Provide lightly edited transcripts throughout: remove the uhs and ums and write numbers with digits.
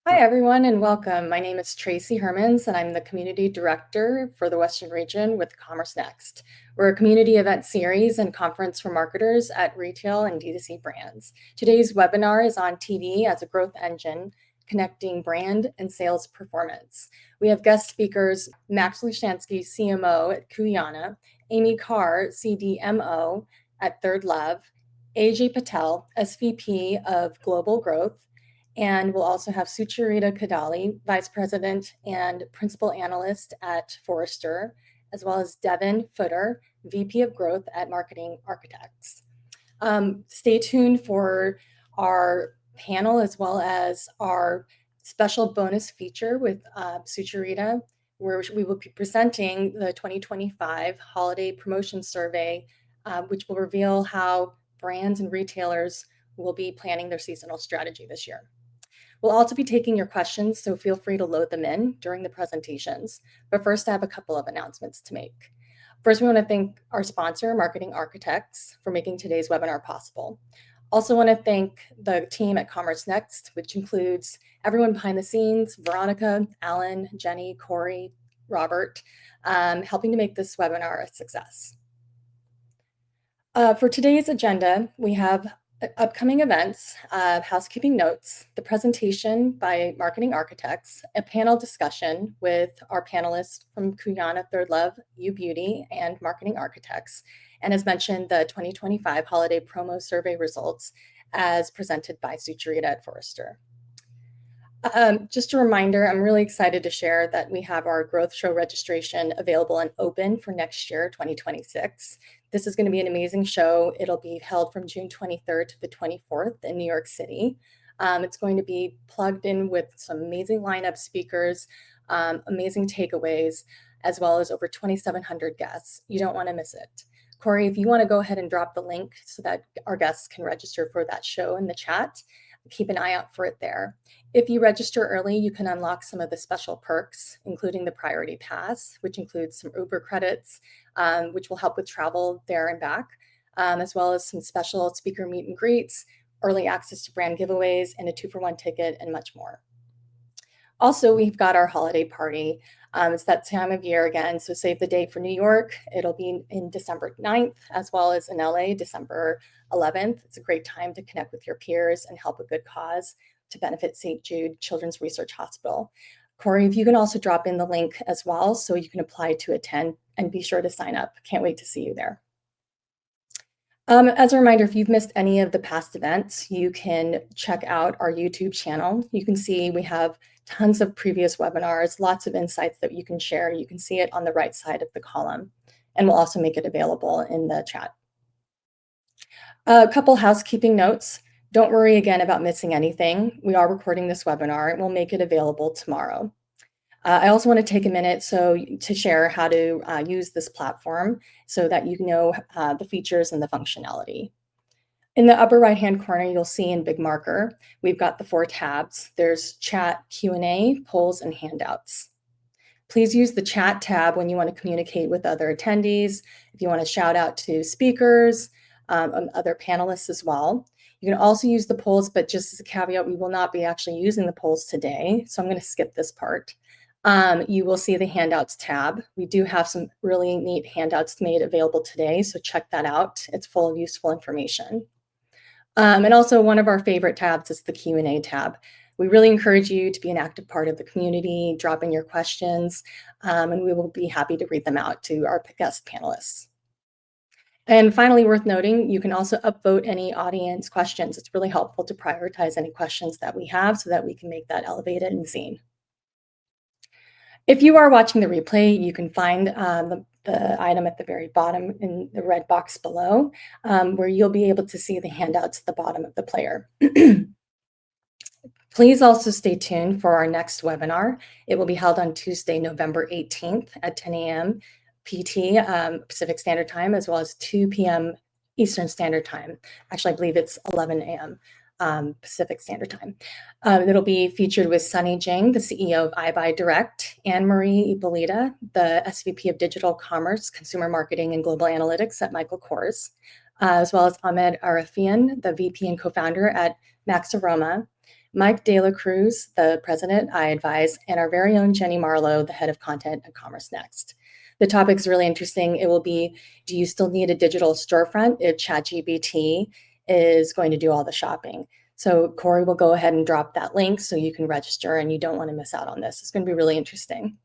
Hi, everyone, and welcome. My name is Tracy Hermans, and I'm the Community Director for the Western Region with Commerce Next. We're a community event series and conference for marketers at retail and D2C brands. Today's webinar is on TV as a growth engine, connecting brand and sales performance. We have guest speakers Max Lushansky, CMO at Kuyana, Amy Carr, CDMO at Third Love, AJ Patel, SVP of Global Growth, and we'll also have Sucharita Kodali, Vice President and Principal Analyst at Forrester, as well as Devin Footer, VP of Growth at Marketing Architects. Stay tuned for our panel as well as our special bonus feature with Sucharita, where we will be presenting the 2025 Holiday Promotion Survey, which will reveal how brands and retailers will be planning their seasonal strategy this year. We'll also be taking your questions, so feel free to load them in during the presentations. But first, I have a couple of announcements to make. First, we want to thank our sponsor, Marketing Architects, for making today's webinar possible. Also want to thank the team at Commerce Next, which includes everyone behind the scenes, Veronica, Alan, Jenny, Corey, Robert, helping to make this webinar a success. For today's agenda, we have upcoming events, housekeeping notes, the presentation by Marketing Architects, a panel discussion with our panelists from Kuyana, Third Love, U Beauty, and Marketing Architects, and as mentioned, the 2025 Holiday Promo Survey results as presented by Sucharita at Forrester. Just a reminder, I'm really excited to share that we have our growth show registration available and open for next year, 2026. This is going to be an amazing show. It'll be held from June 23rd to the 24th in New York City. It's going to be plugged in with some amazing lineup speakers, amazing takeaways, as well as over 2,700 guests. You don't want to miss it. Corey, if you want to go ahead and drop the link so that our guests can register for that show in the chat, keep an eye out for it there. If you register early, you can unlock some of the special perks, including the Priority Pass, which includes some Uber credits, which will help with travel there and back, as well as some special speaker meet and greets, early access to brand giveaways, and a 2-for-1 ticket, and much more. Also, we've got our holiday party. It's that time of year again, so save the date for New York. It'll be in December 9th, as well as in LA, December 11th. It's a great time to connect with your peers and help a good cause to benefit St. Jude Children's Research Hospital. Corey, if you can also drop in the link as well, so you can apply to attend and be sure to sign up. Can't wait to see you there. As a reminder, if you've missed any of the past events, you can check out our YouTube channel. You can see we have tons of previous webinars, lots of insights that you can share. You can see it on the right side of the column, and we'll also make it available in the chat. A couple housekeeping notes. Don't worry again about missing anything. We are recording this webinar and we'll make it available tomorrow. I also want to take a minute to share how to use this platform so that you know the features and the functionality. In the upper right-hand corner, you'll see in big marker, we've got the 4 tabs. There's chat, Q&A, polls, and handouts. Please use the chat tab when you want to communicate with other attendees, if you want to shout out to speakers, and other panelists as well. You can also use the polls, but just as a caveat, we will not be actually using the polls today, so I'm going to skip this part. You will see the handouts tab. We do have some really neat handouts made available today, so check that out. It's full of useful information. And also one of our favorite tabs is the Q&A tab. We really encourage you to be an active part of the community, drop in your questions, and we will be happy to read them out to our guest panelists. And finally, worth noting, you can also upvote any audience questions. It's really helpful to prioritize any questions that we have so that we can make that elevated and seen. If you are watching the replay, you can find the item at the very bottom in the red box below, where you'll be able to see the handouts at the bottom of the player. Please also stay tuned for our next webinar. It will be held on Tuesday, November 18th at 10 a.m. PT, Pacific Standard Time, as well as 2 p.m. Eastern Standard Time. Actually, I believe it's 11 a.m. Pacific Standard Time. It'll be featured with Sunny Jing, the CEO of iBuy Direct, Anne-Marie Ippolita, the SVP of Digital Commerce, Consumer Marketing, and Global Analytics at Michael Kors, as well as Ahmed Arafian, the VP and co-founder at Max Aroma, Mike De La Cruz, the president, I advise, and our very own Jenny Marlowe, the head of content at Commerce Next. The topic's really interesting. It will be, do you still need a digital storefront if ChatGPT is going to do all the shopping? So Corey will go ahead and drop that link so you can register and you don't want to miss out on this. It's going to be really interesting.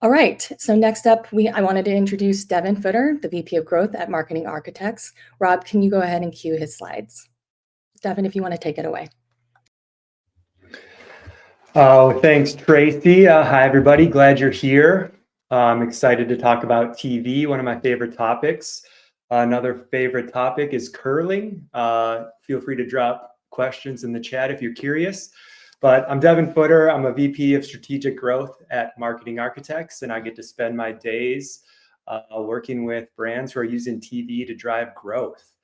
All right, so next up, I wanted to introduce Devin Footer, the VP of Growth at Marketing Architects. Rob, can you go ahead and cue his slides? Devin, if you want to take it away. Oh, thanks, Tracy. Hi, everybody. Glad you're here. I'm excited to talk about TV, one of my favorite topics. Another favorite topic is curling. Feel free to drop questions in the chat if you're curious. But I'm Devin Footer. I'm a VP of Strategic Growth at Marketing Architects, and I get to spend my days working with brands who are using TV to drive growth.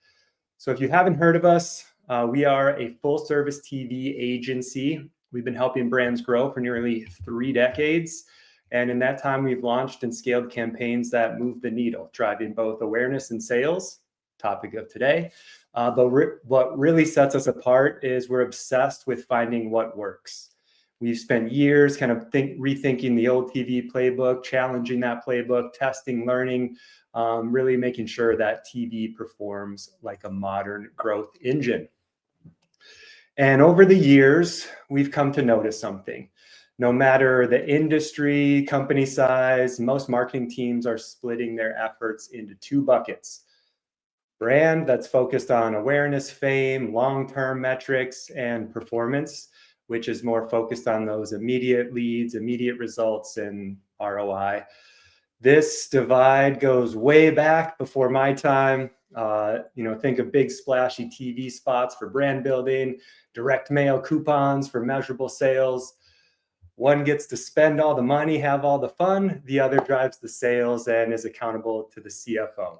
So if you haven't heard of us, we are a full-service TV agency. We've been helping brands grow for nearly 3 decades. And in that time, we've launched and scaled campaigns that move the needle, driving both awareness and sales, topic of today. But what really sets us apart is we're obsessed with finding what works. We've spent years kind of rethinking the old TV playbook, challenging that playbook, testing, learning, really making sure that TV performs like a modern growth engine. And over the years, we've come to notice something. No matter the industry, company size, most marketing teams are splitting their efforts into 2 buckets. Brand that's focused on awareness, fame, long-term metrics, and performance, which is more focused on those immediate leads, immediate results, and ROI. This divide goes way back before my time. Think of big splashy TV spots for brand building, direct mail coupons for measurable sales. One gets to spend all the money, have all the fun. The other drives the sales and is accountable to the CFO.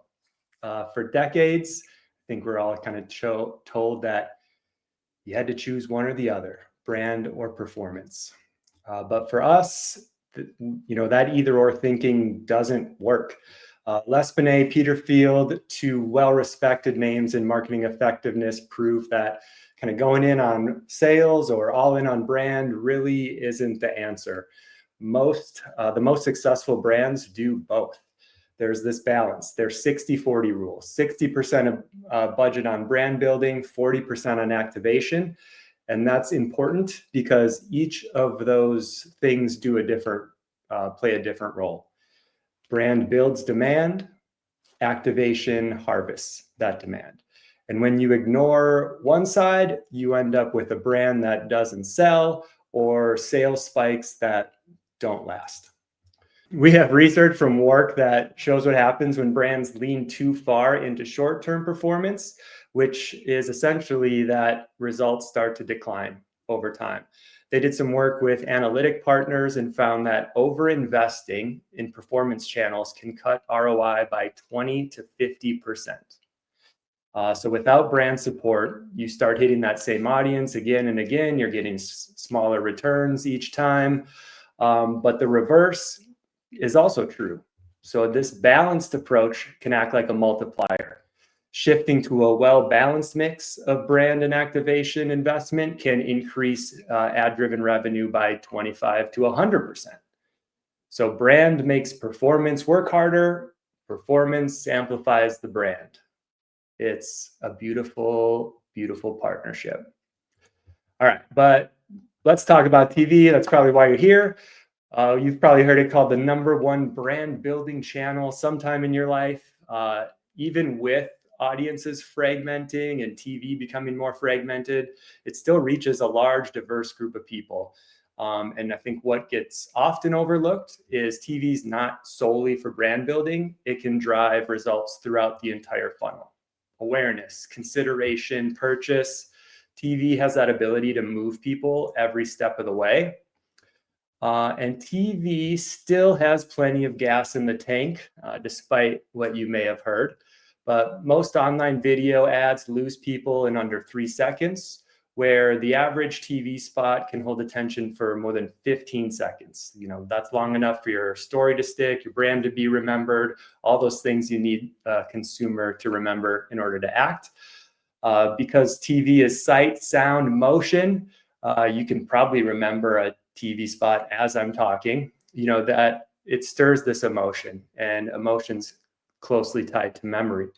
For decades, I think we're all kind of told that you had to choose one or the other, brand or performance. But for us, that either or thinking doesn't work. Les Binet, Peter Field, 2 well-respected names in marketing effectiveness, prove that kind of going in on sales or all in on brand really isn't the answer. The most successful brands do both. There's this balance. There's 60-40 rule, 60% of budget on brand building, 40% on activation. And that's important because each of those things play a different role. Brand builds demand, activation harvests that demand. And when you ignore one side, you end up with a brand that doesn't sell or sales spikes that don't last. We have research from WARC that shows what happens when brands lean too far into short-term performance, which is essentially that results start to decline over time. They did some work with analytic partners and found that over-investing in performance channels can cut ROI by 20 to 50%. So without brand support, you start hitting that same audience again and again. You're getting smaller returns each time. But the reverse is also true. So this balanced approach can act like a multiplier. Shifting to a well-balanced mix of brand and activation investment can increase ad-driven revenue by 25 to 100%. So brand makes performance work harder. Performance amplifies the brand. It's a beautiful, beautiful partnership. All right, but let's talk about TV. That's probably why you're here. You've probably heard it called the #1 brand building channel sometime in your life. Even with audiences fragmenting and TV becoming more fragmented, it still reaches a large, diverse group of people. And I think what gets often overlooked is TV's not solely for brand building. It can drive results throughout the entire funnel. Awareness, consideration, purchase. TV has that ability to move people every step of the way. And TV still has plenty of gas in the tank, despite what you may have heard. But most online video ads lose people in under 3 seconds, where the average TV spot can hold attention for more than 15 seconds. That's long enough for your story to stick, your brand to be remembered, all those things you need a consumer to remember in order to act. Because TV is sight, sound, motion. You can probably remember a TV spot as I'm talking, that it stirs this emotion, and emotion's closely tied to memory.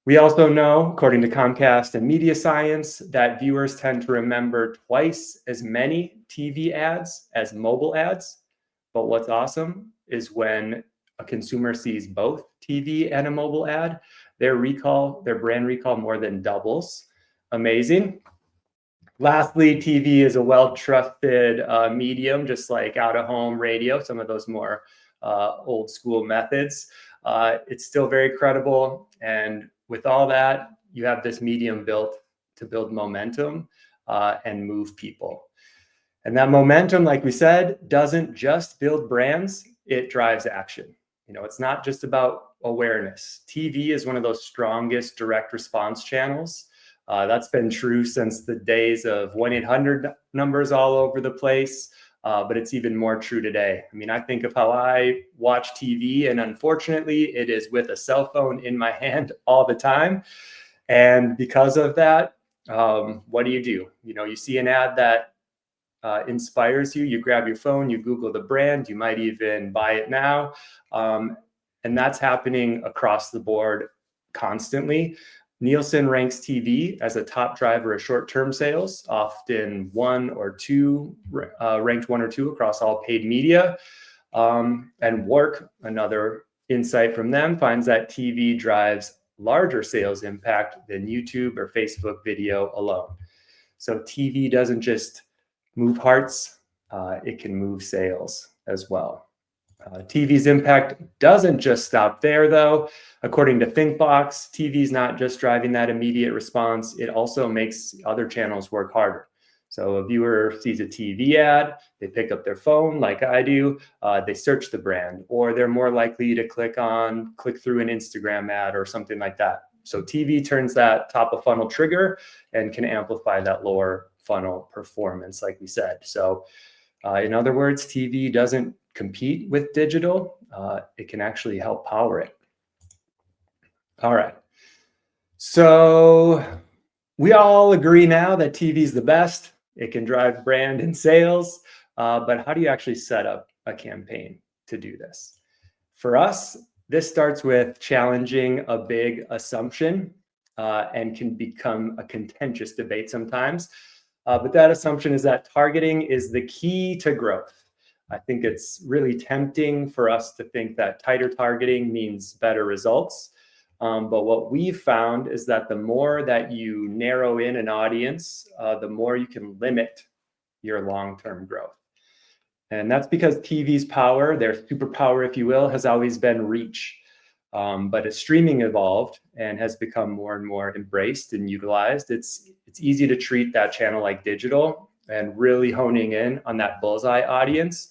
We also know, according to Comcast and media science, that viewers tend to remember twice as many TV ads as mobile ads. But what's awesome is when a consumer sees both TV and a mobile ad, their brand recall more than doubles. Amazing. Lastly, TV is a well-trusted medium, just like out-of-home radio, some of those more old school methods. It's still very credible. And with all that, you have this medium built to build momentum and move people. And that momentum, like we said, doesn't just build brands, it drives action. It's not just about awareness. TV is one of those strongest direct response channels. That's been true since the days of 1-800 numbers all over the place, but it's even more true today. I think of how I watch TV, and unfortunately, it is with a cell phone in my hand all the time. And because of that, what do? You see an ad that inspires you, you grab your phone, you Google the brand, you might even buy it now. And that's happening across the board constantly. Nielsen ranks TV as a top driver of short-term sales, often ranked one or two across all paid media. And WARC, another insight from them, finds that TV drives larger sales impact than YouTube or Facebook video alone. So TV doesn't just move hearts, it can move sales as well. TV's impact doesn't just stop there, though. According to ThinkBox, TV's not just driving that immediate response, it also makes other channels work harder. So a viewer sees a TV ad, they pick up their phone like I do, they search the brand, or they're more likely to click through an Instagram ad or something like that. So TV turns that top of funnel trigger and can amplify that lower funnel performance, like we said. So in other words, TV doesn't compete with digital, it can actually help power it. All right. So we all agree now that TV is the best. It can drive brand and sales, but how do you actually set up a campaign to do this? For us, this starts with challenging a big assumption and can become a contentious debate sometimes. But that assumption is that targeting is the key to growth. I think it's really tempting for us to think that tighter targeting means better results. But what we've found is that the more that you narrow in an audience, the more you can limit your long-term growth. And that's because TV's power, their superpower, if you will, has always been reach. But as streaming evolved and has become more and more embraced and utilized, it's easy to treat that channel like digital and really honing in on that bullseye audience.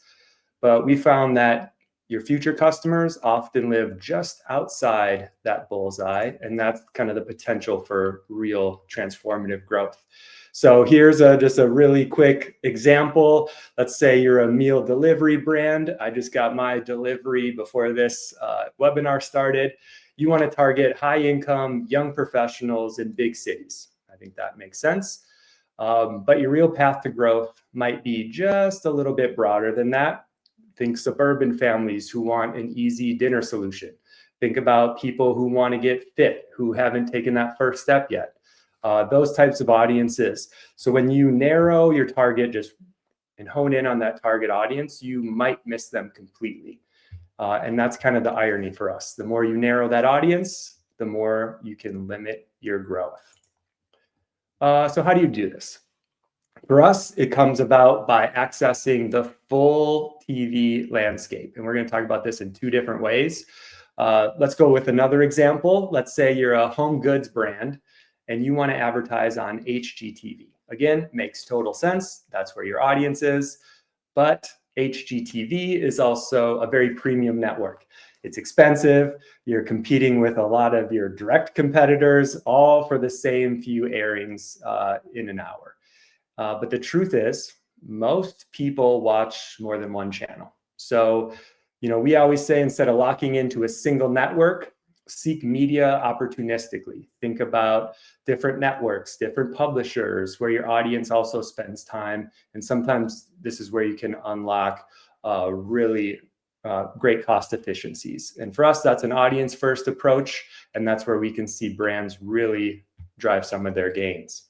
But we found that your future customers often live just outside that bullseye, and that's kind of the potential for real transformative growth. So here's just a really quick example. Let's say you're a meal delivery brand. I just got my delivery before this webinar started. You want to target high income, young professionals in big cities. I think that makes sense. But your real path to growth might be just a little bit broader than that. Think suburban families who want an easy dinner solution. Think about people who want to get fit, who haven't taken that first step yet. Those types of audiences. So when you narrow your target and hone in on that target audience, you might miss them completely. And that's kind of the irony for us. The more you narrow that audience, the more you can limit your growth. So how do you do this? For us, it comes about by accessing the full TV landscape. And we're going to talk about this in two different ways. Let's go with another example. Let's say you're a home goods brand and you want to advertise on HGTV. Again, makes total sense. That's where your audience is. But HGTV is also a very premium network. It's expensive. You're competing with a lot of your direct competitors, all for the same few airings in an hour. But the truth is, most people watch more than one channel. So, we always say, instead of locking into a single network, seek media opportunistically. Think about different networks, different publishers, where your audience also spends time. And sometimes this is where you can unlock really great cost efficiencies. And for us, that's an audience first approach. And that's where we can see brands really drive some of their gains.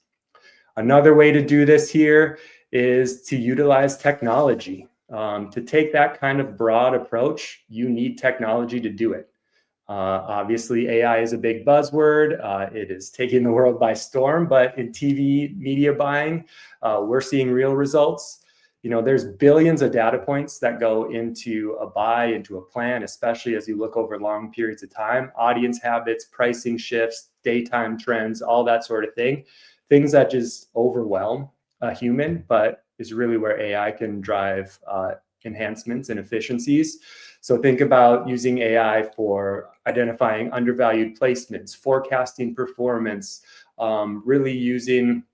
Another way to do this here is to utilize technology. To take that kind of broad approach, you need technology to do it. Obviously, AI is a big buzzword. It is taking the world by storm, but in TV media buying, we're seeing real results. You know, there's billions of data points that go into a buy, into a plan, especially as you look over long periods of time, audience habits, pricing shifts, daytime trends, all that sort of thing. Things that just overwhelm a human, but is really where AI can drive enhancements and efficiencies. So think about using AI for identifying undervalued placements, forecasting performance, really using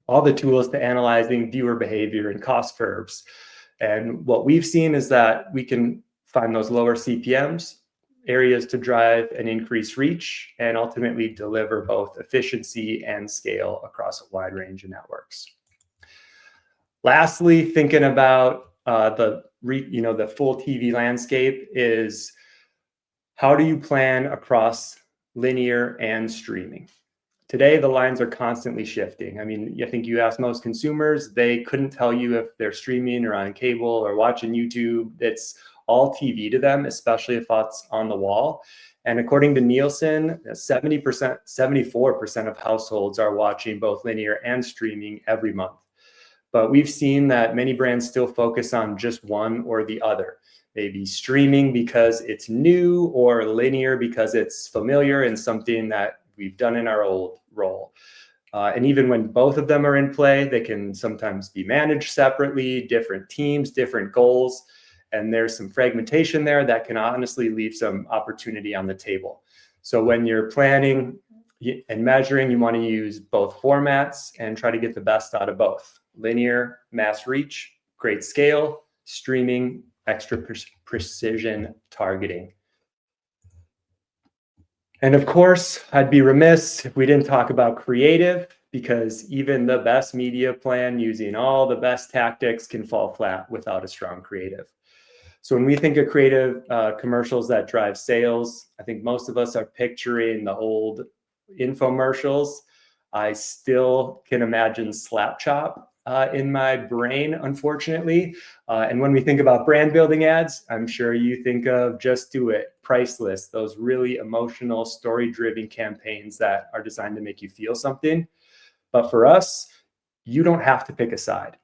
all the tools to analyzing viewer behavior and cost curves. And what we've seen is that we can find those lower CPMs, areas to drive and increase reach, and ultimately deliver both efficiency and scale across a wide range of networks. Lastly, thinking about the full TV landscape is, how do you plan across linear and streaming? Today, the lines are constantly shifting. I mean, I think you ask most consumers, they couldn't tell you if they're streaming or on cable or watching YouTube. It's all TV to them, especially if it's on the wall. And according to Nielsen, 70%, 74% of households are watching both linear and streaming every month. But we've seen that many brands still focus on just one or the other. Maybe streaming because it's new, or linear because it's familiar and something that we've done in our old role. And even when both of them are in play, they can sometimes be managed separately, different teams, different goals. And there's some fragmentation there that can honestly leave some opportunity on the table. So when you're planning and measuring, you want to use both formats and try to get the best out of both. Linear, mass reach, great scale; streaming, extra precision targeting. And of course, I'd be remiss if we didn't talk about creative, because even the best media plan using all the best tactics can fall flat without a strong creative. So when we think of creative commercials that drive sales, I think most of us are picturing the old infomercials. I still can imagine Slap Chop in my brain, unfortunately. And when we think about brand building ads, I'm sure you think of Just Do It, Priceless, those really emotional, story-driven campaigns that are designed to make you feel something. But for us, you don't have to pick a side.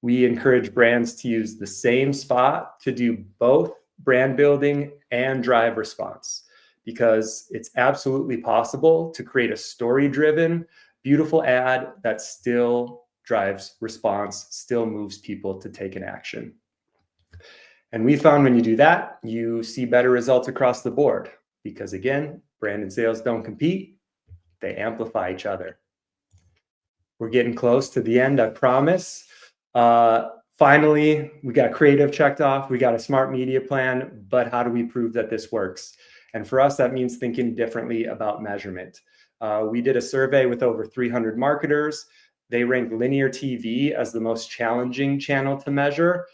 We encourage brands to use the same spot to do both brand building and drive response, because it's absolutely possible to create a story-driven, beautiful ad that still drives response, still moves people to take an action. And we found when you do that, you see better results across the board, because again, brand and sales don't compete, they amplify each other. We're getting close to the end, I promise. Finally, we got creative checked off, we got a smart media plan, but how do we prove that this works? And for us, that means thinking differently about measurement. We did a survey with over 300 marketers. They ranked linear TV as the most challenging channel to measure.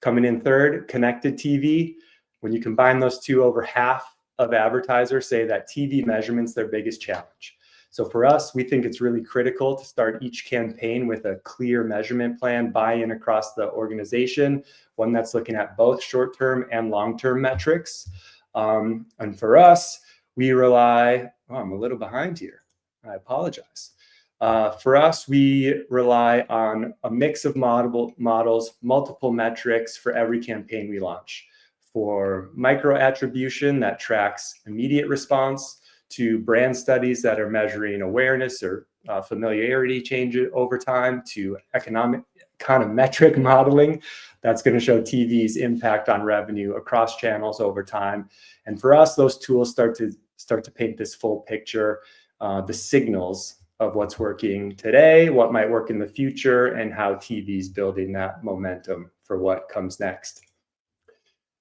Coming in third, connected TV. When you combine those two, over half of advertisers say that TV measurement's their biggest challenge. So for us, we think it's really critical to start each campaign with a clear measurement plan, buy-in across the organization, one that's looking at both short-term and long-term metrics. And for us, we rely, I'm a little behind here, I apologize. For us, we rely on a mix of models, multiple metrics for every campaign we launch. For micro attribution that tracks immediate response, to brand studies that are measuring awareness or familiarity change over time, to econometric modeling that's going to show TV's impact on revenue across channels over time. And for us, those tools start to paint this full picture, the signals of what's working today, what might work in the future, and how TV's building that momentum for what comes next.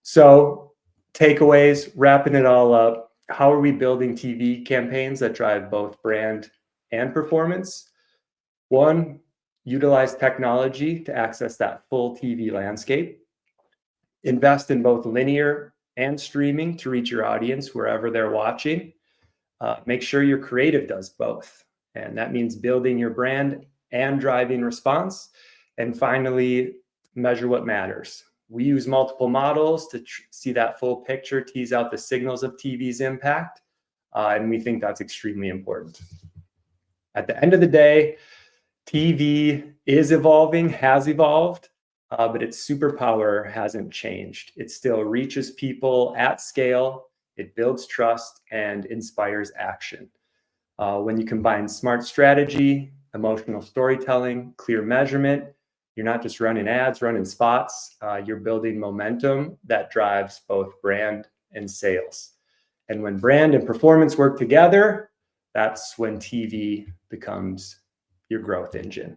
So takeaways, wrapping it all up. how are we building TV campaigns that drive both brand and performance? One, utilize technology to access that full TV landscape. Invest in both linear and streaming to reach your audience wherever they're watching. Make sure your creative does both. And that means building your brand and driving response. And finally, measure what matters. We use multiple models to see that full picture, tease out the signals of TV's impact. And we think that's extremely important. At the end of the day, TV is evolving, has evolved, but its superpower hasn't changed. It still reaches people at scale, it builds trust, and inspires action. When you combine smart strategy, emotional storytelling, clear measurement, you're not just running ads, running spots, you're building momentum that drives both brand and sales. And when brand and performance work together, that's when TV becomes your growth engine.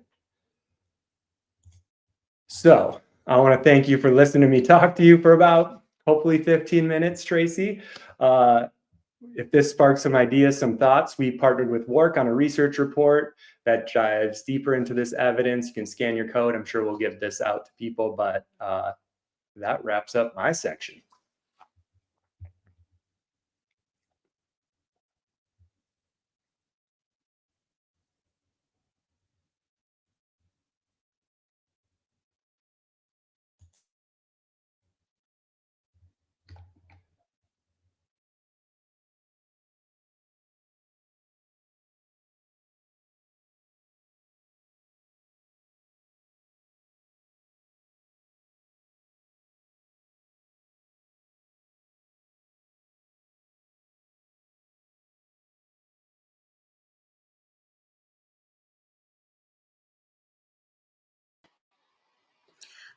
So I want to thank you for listening to me talk to you for about hopefully 15 minutes, Tracy. If this sparks some ideas, some thoughts, we partnered with WARC on a research report that dives deeper into this evidence. You can scan your code. I'm sure we'll give this out to people, but that wraps up my section.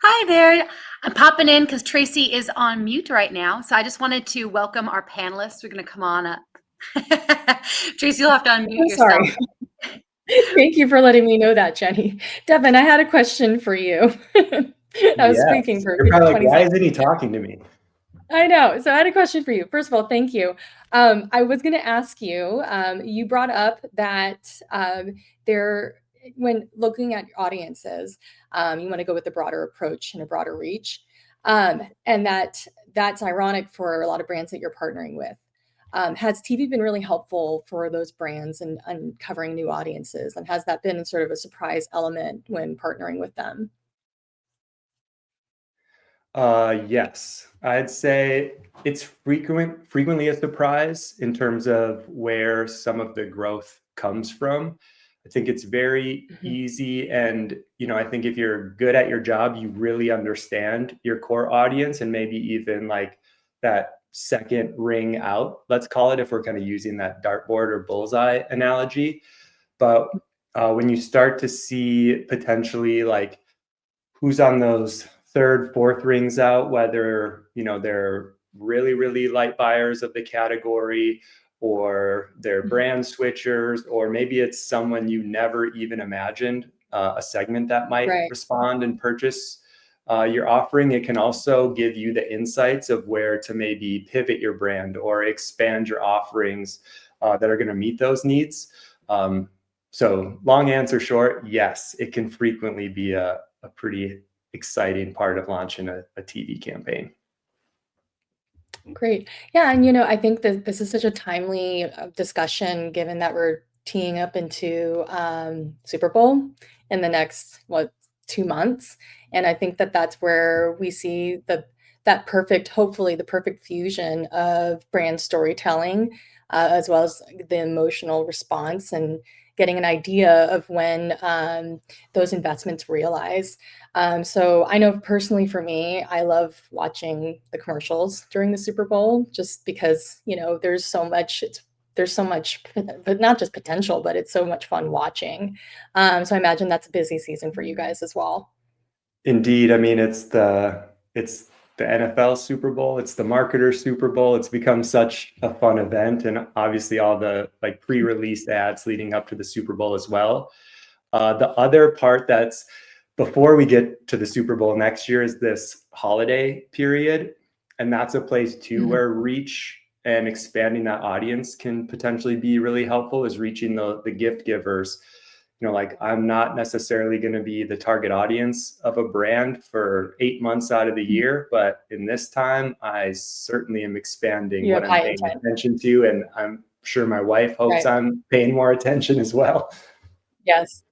Hi there. I'm popping in because Tracy is on mute right now. So I just wanted to welcome our panelists. We're going to come on up. Tracy, you'll have to unmute yourself. Sorry. Thank you for letting me know that, Jenny. Devin, I had a question for you. I was speaking for You're probably like, 20 why seconds. isn't he talking to me? I know. So I had a question for you. First of all, thank you. I was going to ask you, you brought up that when looking at audiences, you want to go with a broader approach and a broader reach. And that's ironic for a lot of brands that you're partnering with. Has TV been really helpful for those brands and uncovering new audiences? And has that been sort of a surprise element when partnering with them? Yes, I'd say it's frequently a surprise in terms of where some of the growth comes from. I think it's very easy. And, I think if you're good at your job, you really understand your core audience and maybe even like that second ring out, let's call it, if we're kind of using that dartboard or bullseye analogy. But when you start to see potentially like who's on those third, fourth rings out, whether, they're really, really light buyers of the category or they're brand switchers, or maybe it's someone you never even imagined a segment that might respond and purchase your offering. It can also give you the insights of where to maybe pivot your brand or expand your offerings that are going to meet those needs. So long answer short, yes, it can frequently be a pretty exciting part of launching a TV campaign. Great. Yeah. And, I think that this is such a timely discussion, given that we're teeing up into Super Bowl in the next, 2 months. And I think that that's where we see hopefully the perfect fusion of brand storytelling, as well as the emotional response and getting an idea of when those investments realize. So I know personally for me, I love watching the commercials during the Super Bowl just because, there's so much, but not just potential, but it's so much fun watching. So I imagine that's a busy season for you guys as well. Indeed. I mean, it's the NFL Super Bowl. It's the marketer Super Bowl. It's become such a fun event. And obviously all the like pre-released ads leading up to the Super Bowl as well. The other part that's before we get to the Super Bowl next year is this holiday period. And that's a place too where reach and expanding that audience can potentially be really helpful, is reaching the gift givers. Like, I'm not necessarily going to be the target audience of a brand for 8 months out of the year, but in this time, I certainly am expanding what I'm paying attention to. And I'm sure my wife hopes I'm paying more attention as well. Yes.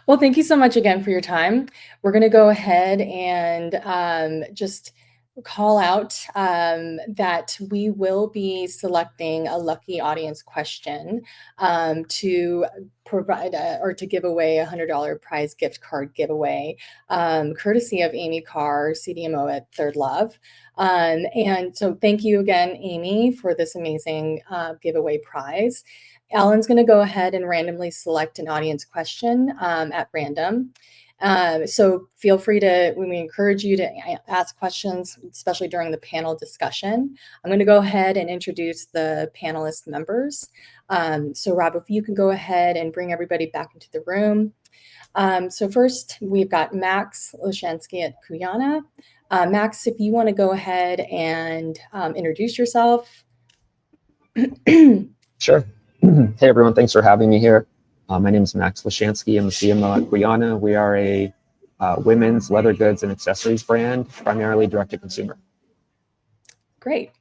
Well, thank you so much again for your time. We're going to go ahead and just call out that we will be selecting a lucky audience question to provide or to give away a $100 prize gift card giveaway, courtesy of Amy Carr, CDMO at Third Love. And so thank you again, Amy, for this amazing giveaway prize. Alan's going to go ahead and randomly select an audience question at random. So feel free to, when we encourage you to ask questions, especially during the panel discussion. I'm going to go ahead and introduce the panelist members. So Rob, if you can go ahead and bring everybody back into the room. So first, we've got Max Lashansky at Kuyana. Max, if you want to go ahead and introduce yourself. Sure. Hey, everyone. Thanks for having me here. My name is Max Lashansky. I'm the CMO at Kuyana. We are a women's leather goods and accessories brand, primarily direct-to-consumer. Great.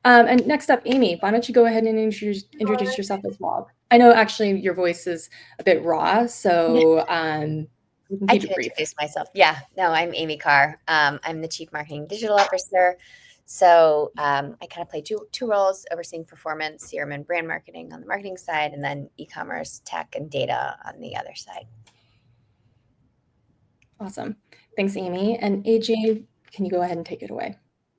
And next up, Amy, why don't you go ahead and introduce yourself as well? I know actually your voice is a bit raw, so you can keep it brief. Introduce myself. Yeah, no, I'm Amy Carr. I'm the Chief Marketing Digital Officer. So I kind of play two roles, overseeing performance, CRM, and brand marketing on the marketing side, and then e-commerce, tech, and data on the other side. Awesome. Thanks, Amy. And AJ, can you go ahead and take it away?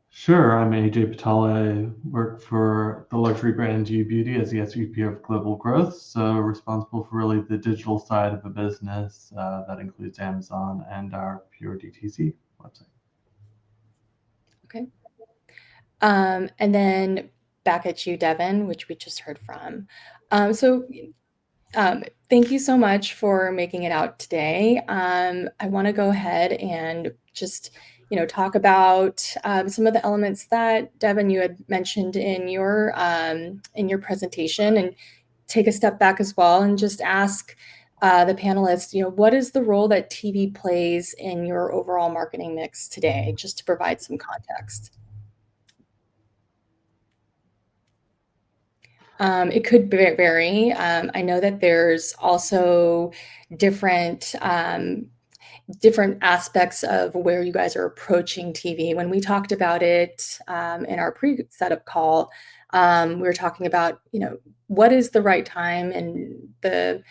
Sure. I'm AJ Patel. I work for the luxury brand U Beauty as the SVP of Global Growth. So responsible for really the digital side of the business. That includes Amazon and our pure DTC website. Okay. And then back at you, Devin, which we just heard from. Thank you so much for making it out today. I want to go ahead and just, talk about some of the elements that Devin, you had mentioned in your presentation, and take a step back as well and just ask the panelists, what is the role that TV plays in your overall marketing mix today, just to provide some context. It could vary. I know that there's also different aspects of where you guys are approaching TV. When we talked about it in our pre-setup call, we were talking about, what is the right time and the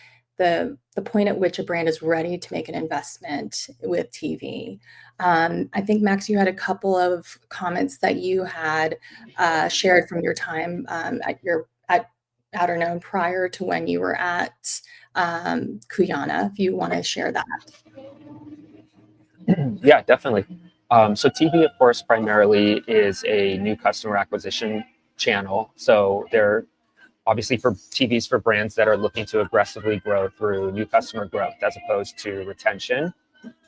point at which a brand is ready to make an investment with TV. I think, Max, you had a couple of comments that you had shared from your time at Outerknown prior to when you were at Kuyana, if you want to share that. Yeah, definitely. So TV, of course, primarily is a new customer acquisition channel. So they're obviously for TVs for brands that are looking to aggressively grow through new customer growth as opposed to retention.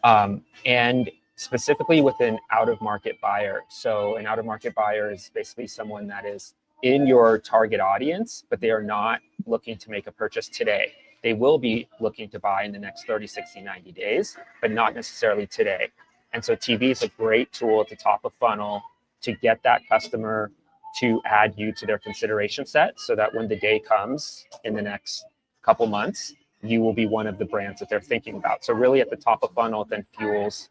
And specifically with an out-of-market buyer. So an out-of-market buyer is basically someone that is in your target audience, but they are not looking to make a purchase today. They will be looking to buy in the next 30, 60, 90 days, but not necessarily today. And so TV is a great tool at the top of funnel to get that customer to add you to their consideration set, so that when the day comes in the next couple months, you will be one of the brands that they're thinking about. So really at the top of funnel, it then fuels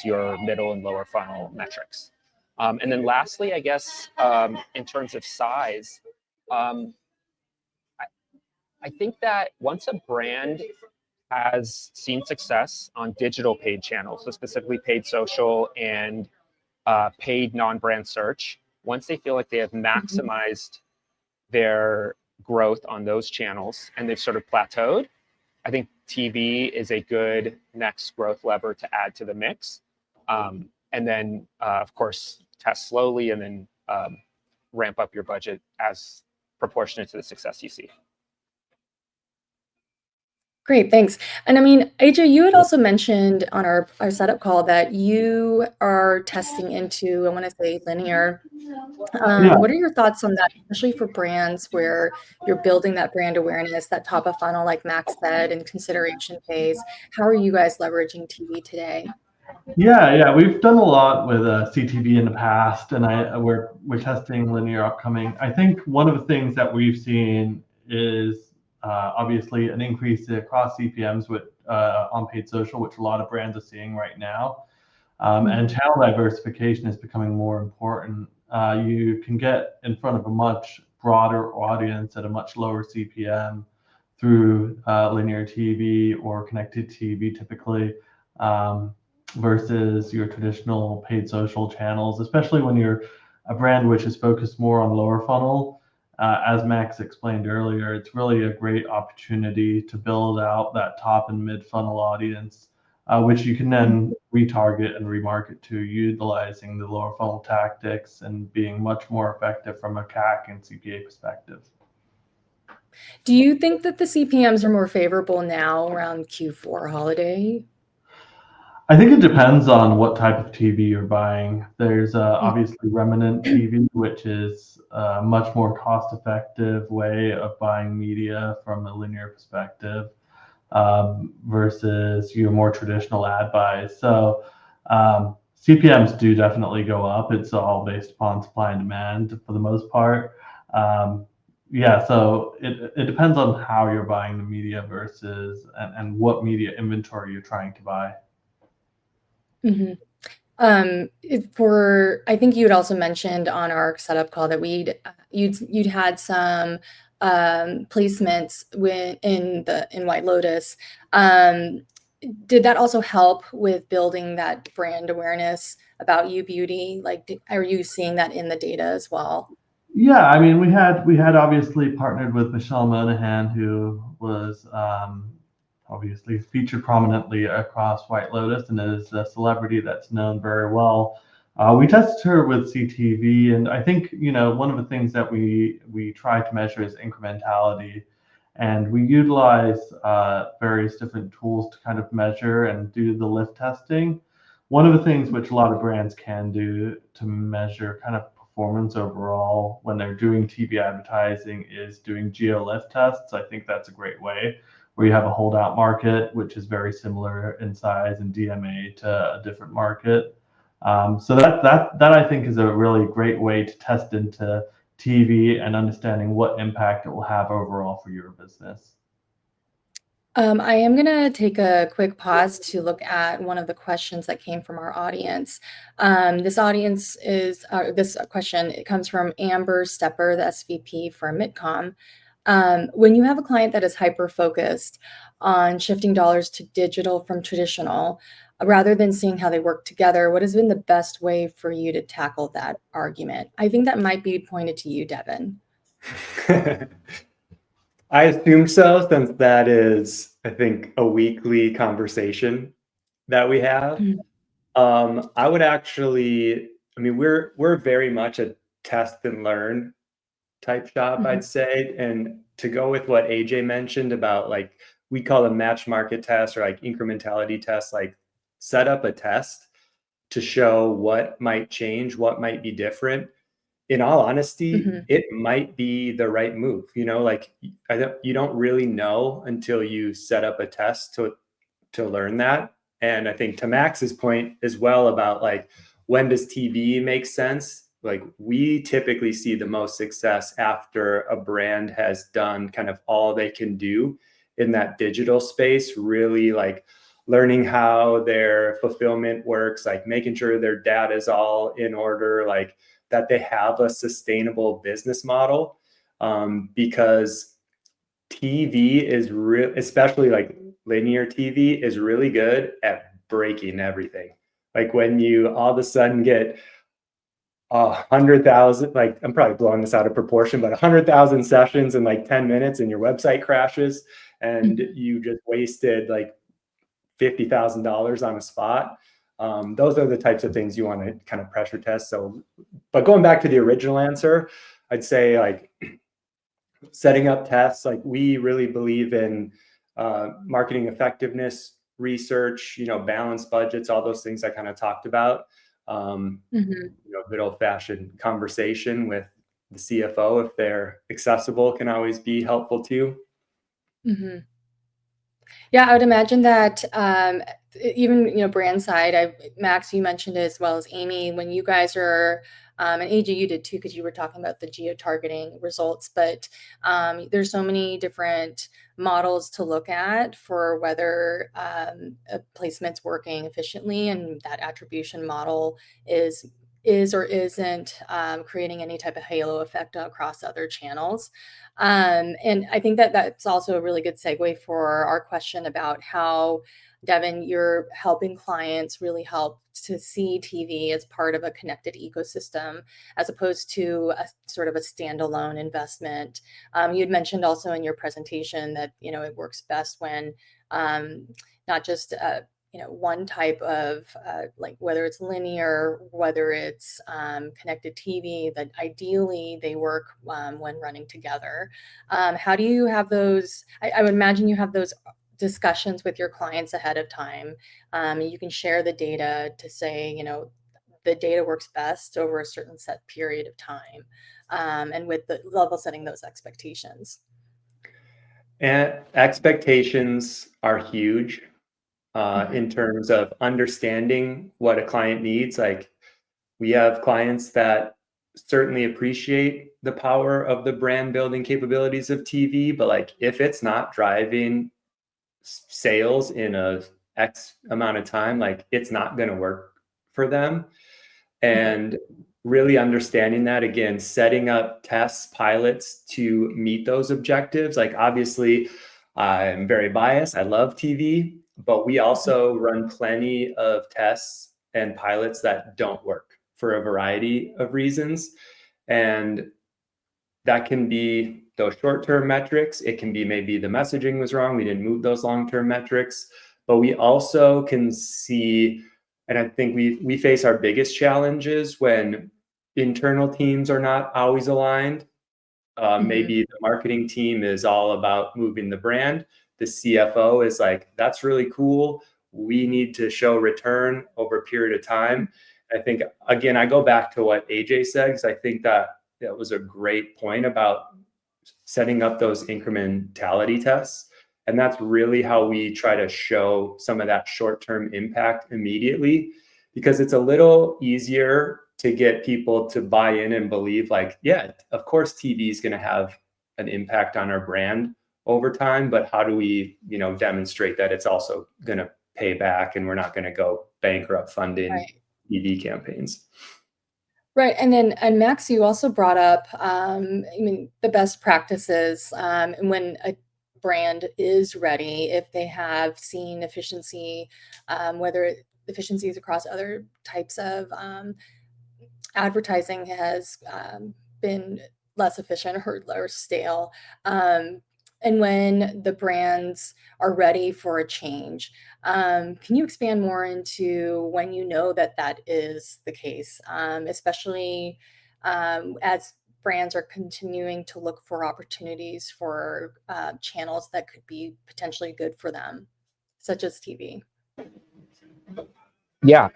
your middle and lower funnel metrics. And then lastly, I guess, in terms of size, I think that once a brand has seen success on digital paid channels, so specifically paid social and paid non-brand search, once they feel like they have maximized their growth on those channels and they've sort of plateaued, I think TV is a good next growth lever to add to the mix. And then, of course, test slowly and then ramp up your budget as proportionate to the success you see. Great, thanks. And I mean, AJ, you had also mentioned on our setup call that you are testing into, I want to say, linear. Yeah. What are your thoughts on that, especially for brands where you're building that brand awareness, that top of funnel, like Max said, and consideration phase? How are you guys leveraging TV today? Yeah, we've done a lot with CTV in the past, and we're testing linear upcoming. I think one of the things that we've seen is obviously an increase across CPMs with on paid social, which a lot of brands are seeing right now. And channel diversification is becoming more important. You can get in front of a much broader audience at a much lower CPM through linear TV or connected TV typically, versus your traditional paid social channels, especially when you're a brand which is focused more on lower funnel. As Max explained earlier, it's really a great opportunity to build out that top and mid funnel audience, which you can then retarget and remarket to, utilizing the lower funnel tactics and being much more effective from a CAC and CPA perspective. Do you think that the CPMs are more favorable now around Q4 holiday? I think it depends on what type of TV you're buying. There's obviously remnant TV, which is a much more cost-effective way of buying media from a linear perspective, versus your more traditional ad buys. So CPMs do definitely go up. It's all based upon supply and demand for the most part. So it depends on how you're buying the media versus and what media inventory you're trying to buy. Mm-hmm. I think you had also mentioned on our setup call that you'd had some placements in White Lotus. Did that also help with building that brand awareness about Beauty? Like, are you seeing that in the data as well? Yeah, I mean, we had obviously partnered with Michelle Monahan, who was obviously featured prominently across White Lotus and is a celebrity that's known very well. We tested her with CTV, and I think one of the things that we try to measure is incrementality, and we utilize various different tools to kind of measure and do the lift testing. One of the things which a lot of brands can do to measure kind of performance overall when they're doing TV advertising is doing geo lift tests. I think that's a great way, where you have a holdout market, which is very similar in size and DMA to a different market. So that I think is a really great way to test into TV and understanding what impact it will have overall for your business. I am going to take a quick pause to look at one of the questions that came from our audience. This question, it comes from Amber Stepper, the SVP for Midcom. When you have a client that is hyper-focused on shifting dollars to digital from traditional, rather than seeing how they work together, what has been the best way for you to tackle that argument? I think that might be pointed to you, Devin. I assume so, since that is, I think, a weekly conversation that we have. I would actually, we're very much a test and learn type shop, I'd say. And to go with what AJ mentioned about, like, we call them match market tests or like incrementality tests, like set up a test to show what might change, what might be different. In all honesty, it might be the right move. Like you don't really know until you set up a test to learn that. And I think to Max's point as well about, like, when does TV make sense? Like, we typically see the most success after a brand has done kind of all they can do in that digital space, really like learning how their fulfillment works, like making sure their data is all in order, like that they have a sustainable business model. Because TV is real, especially like linear TV is really good at breaking everything. Like when you all of a sudden get 100,000, like I'm probably blowing this out of proportion, but 100,000 sessions in like 10 minutes and your website crashes and you just wasted like $50,000 on a spot. Those are the types of things you want to kind of pressure test. So, but going back to the original answer, I'd say like setting up tests, like we really believe in marketing effectiveness research, balanced budgets, all those things I kind of talked about. Good old-fashioned conversation with the CFO, if they're accessible, can always be helpful too. Yeah, I would imagine that even brand side, Max, you mentioned it as well as Amy, when you guys are and AJ, you did too, because you were talking about the geo-targeting results, but there's so many different models to look at for whether a placement's working efficiently, and that attribution model is or isn't creating any type of halo effect across other channels. And I think that that's also a really good segue for our question about how, Devin, you're helping clients really help to see TV as part of a connected ecosystem, as opposed to a sort of a standalone investment. You'd mentioned also in your presentation that, it works best when not just one type of like whether it's linear, whether it's connected TV, that ideally they work when running together. How do you have those? I would imagine you have those discussions with your clients ahead of time. You can share the data to say, the data works best over a certain set period of time, and with the level setting those expectations. And expectations are huge in terms of understanding what a client needs. Like, we have clients that certainly appreciate the power of the brand building capabilities of TV, but like, if it's not driving sales in a X amount of time, like, it's not going to work for them. And really understanding that, again, setting up tests, pilots to meet those objectives. Like, obviously I'm very biased, I love TV, but we also run plenty of tests and pilots that don't work for a variety of reasons. And that can be those short-term metrics. It can be maybe the messaging was wrong, we didn't move those long-term metrics. But we also can see, and I think we face our biggest challenges when internal teams are not always aligned. Maybe the marketing team is all about moving the brand. The CFO is like, that's really cool, we need to show return over a period of time. I think, again, I go back to what AJ said, because I think that was a great point about setting up those incrementality tests. And that's really how we try to show some of that short-term impact immediately, because it's a little easier to get people to buy in and believe, like, yeah, of course TV is going to have an impact on our brand over time, but how do we, demonstrate that it's also going to pay back and we're not going to go bankrupt funding TV campaigns. Right. And Max, you also brought up, the best practices, and when a brand is ready, if they have seen efficiency, whether efficiencies across other types of advertising has been less efficient or stale. And when the brands are ready for a change, can you expand more into when you know that that is the case, especially as brands are continuing to look for opportunities for channels that could be potentially good for them, such as TV? Yeah.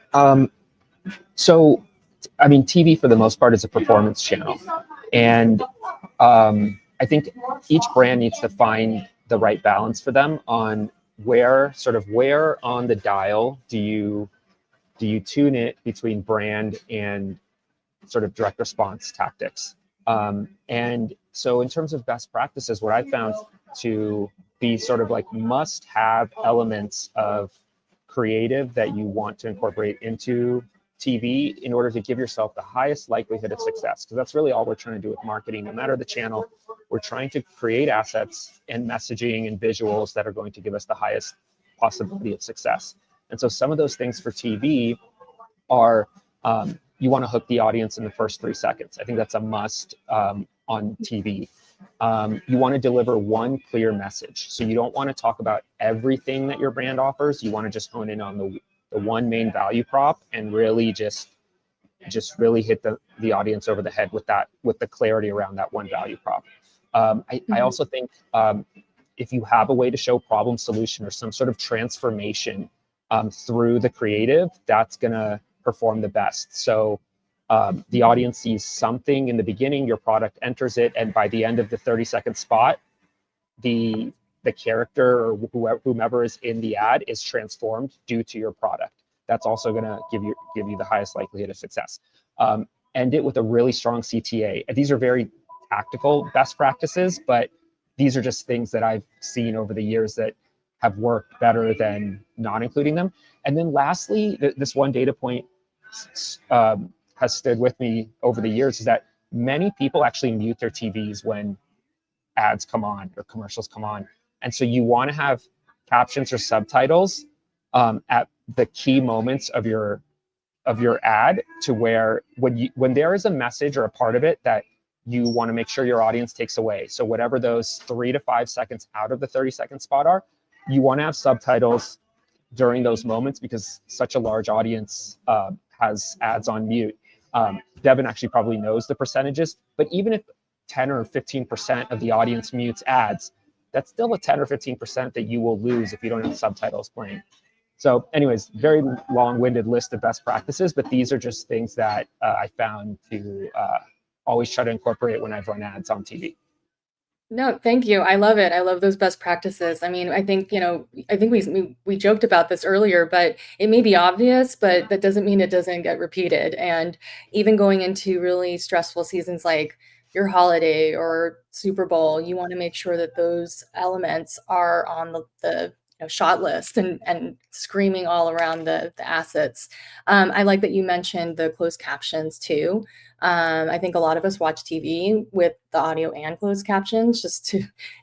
So, TV for the most part is a performance channel. And I think each brand needs to find the right balance for them on where on the dial do you tune it between brand and sort of direct response tactics. And so in terms of best practices, what I found to be sort of like must-have elements of creative that you want to incorporate into TV in order to give yourself the highest likelihood of success, because that's really all we're trying to do with marketing. No matter the channel, we're trying to create assets and messaging and visuals that are going to give us the highest possibility of success. And so some of those things for TV are you want to hook the audience in the first 3 seconds. I think that's a must on TV. You want to deliver one clear message. So you don't want to talk about everything that your brand offers. You want to just hone in on the one main value prop and really just really hit the audience over the head with the clarity around that one value prop. I also think if you have a way to show problem solution or some sort of transformation through the creative, that's gonna perform the best. So the audience sees something in the beginning, your product enters it, and by the end of the 30-second spot, the character or whomever is in the ad is transformed due to your product. That's also going to give you the highest likelihood of success. End it with a really strong CTA. These are very tactical best practices, but these are just things that I've seen over the years that have worked better than not including them. And then lastly, this one data point has stood with me over the years, is that many people actually mute their TVs when ads come on or commercials come on. And so you want to have captions or subtitles at the key moments of your ad, to where when there is a message or a part of it that you want to make sure your audience takes away. So whatever those 3 to 5 seconds out of the 30-second spot are, you want to have subtitles during those moments, because such a large audience has ads on mute. Devin actually probably knows the percentages, but even if 10 or 15% of the audience mutes ads, that's still a 10 or 15% that you will lose if you don't have subtitles playing. So anyways, very long-winded list of best practices, but these are just things that I found to always try to incorporate when I've run ads on TV. No, thank you. I love it. I love those best practices. I mean, I think, we joked about this earlier, but it may be obvious, but that doesn't mean it doesn't get repeated. And even going into really stressful seasons like your holiday or Super Bowl, you want to make sure that those elements are on the shot list and screaming all around the assets. I like that you mentioned the closed captions too. I think a lot of us watch TV with the audio and closed captions just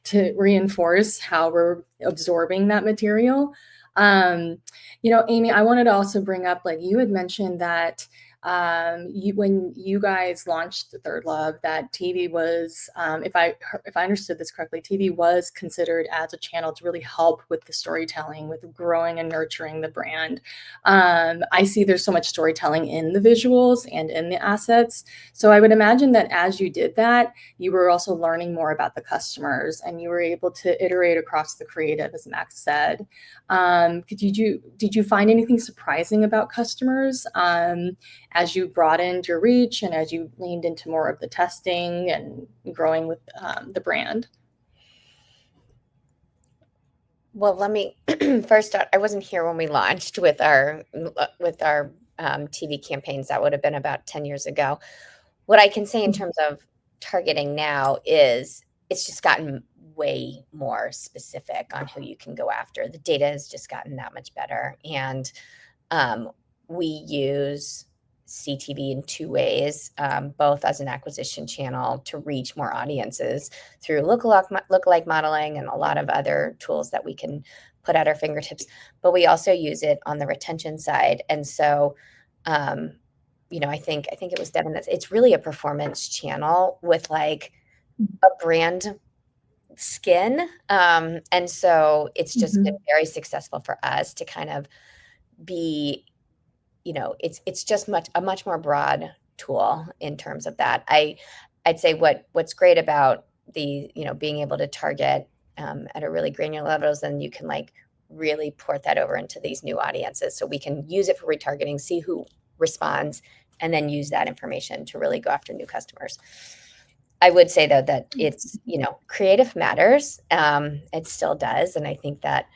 to reinforce how we're absorbing that material. Amy, I wanted to also bring up, like you had mentioned that when you guys launched the Third Love, that TV was, if I understood this correctly, TV was considered as a channel to really help with the storytelling, with growing and nurturing the brand. I see there's so much storytelling in the visuals and in the assets. So I would imagine that as you did that, you were also learning more about the customers, and you were able to iterate across the creative, as Max said. Did you find anything surprising about customers as you broadened your reach and as you leaned into more of the testing and growing with the brand? Well, let me first start. I wasn't here when we launched with our TV campaigns. That would have been about 10 years ago. What I can say in terms of targeting now is it's just gotten way more specific on who you can go after. The data has just gotten that much better. And we use CTV in two ways, both as an acquisition channel to reach more audiences through lookalike modeling and a lot of other tools that we can put at our fingertips. But we also use it on the retention side. And so, I think it was Devin that it's really a performance channel with like a brand skin. And so it's just been very successful for us to kind of be, it's just a much more broad tool in terms of that. I'd say what's great about the, being able to target at a really granular level is then you can like really port that over into these new audiences. So we can use it for retargeting, see who responds, and then use that information to really go after new customers. I would say though that it's, creative matters. It still does. And I think that,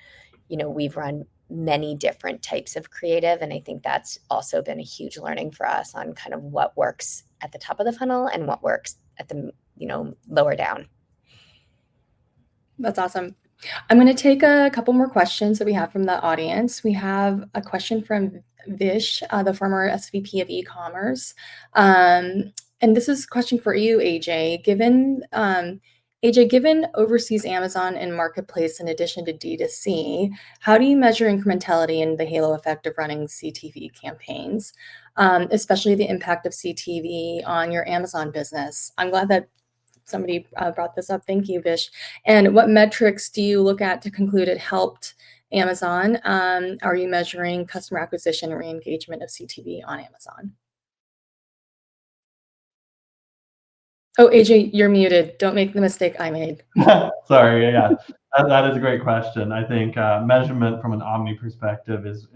we've run many different types of creative. And I think that's also been a huge learning for us on kind of what works at the top of the funnel and what works at the, lower down. That's awesome. I'm going to take a couple more questions that we have from the audience. We have a question from Vish, the former SVP of e-commerce. And this is a question for you, AJ. Given overseas Amazon and Marketplace in addition to D2C, how do you measure incrementality and the halo effect of running CTV campaigns, especially the impact of CTV on your Amazon business? I'm glad that somebody brought this up. Thank you, Vish. And what metrics do you look at to conclude it helped Amazon? Are you measuring customer acquisition or re-engagement of CTV on Amazon? Oh, AJ, you're muted. Don't make the mistake I made. Sorry, yeah. That is a great question. I think measurement from an omni perspective is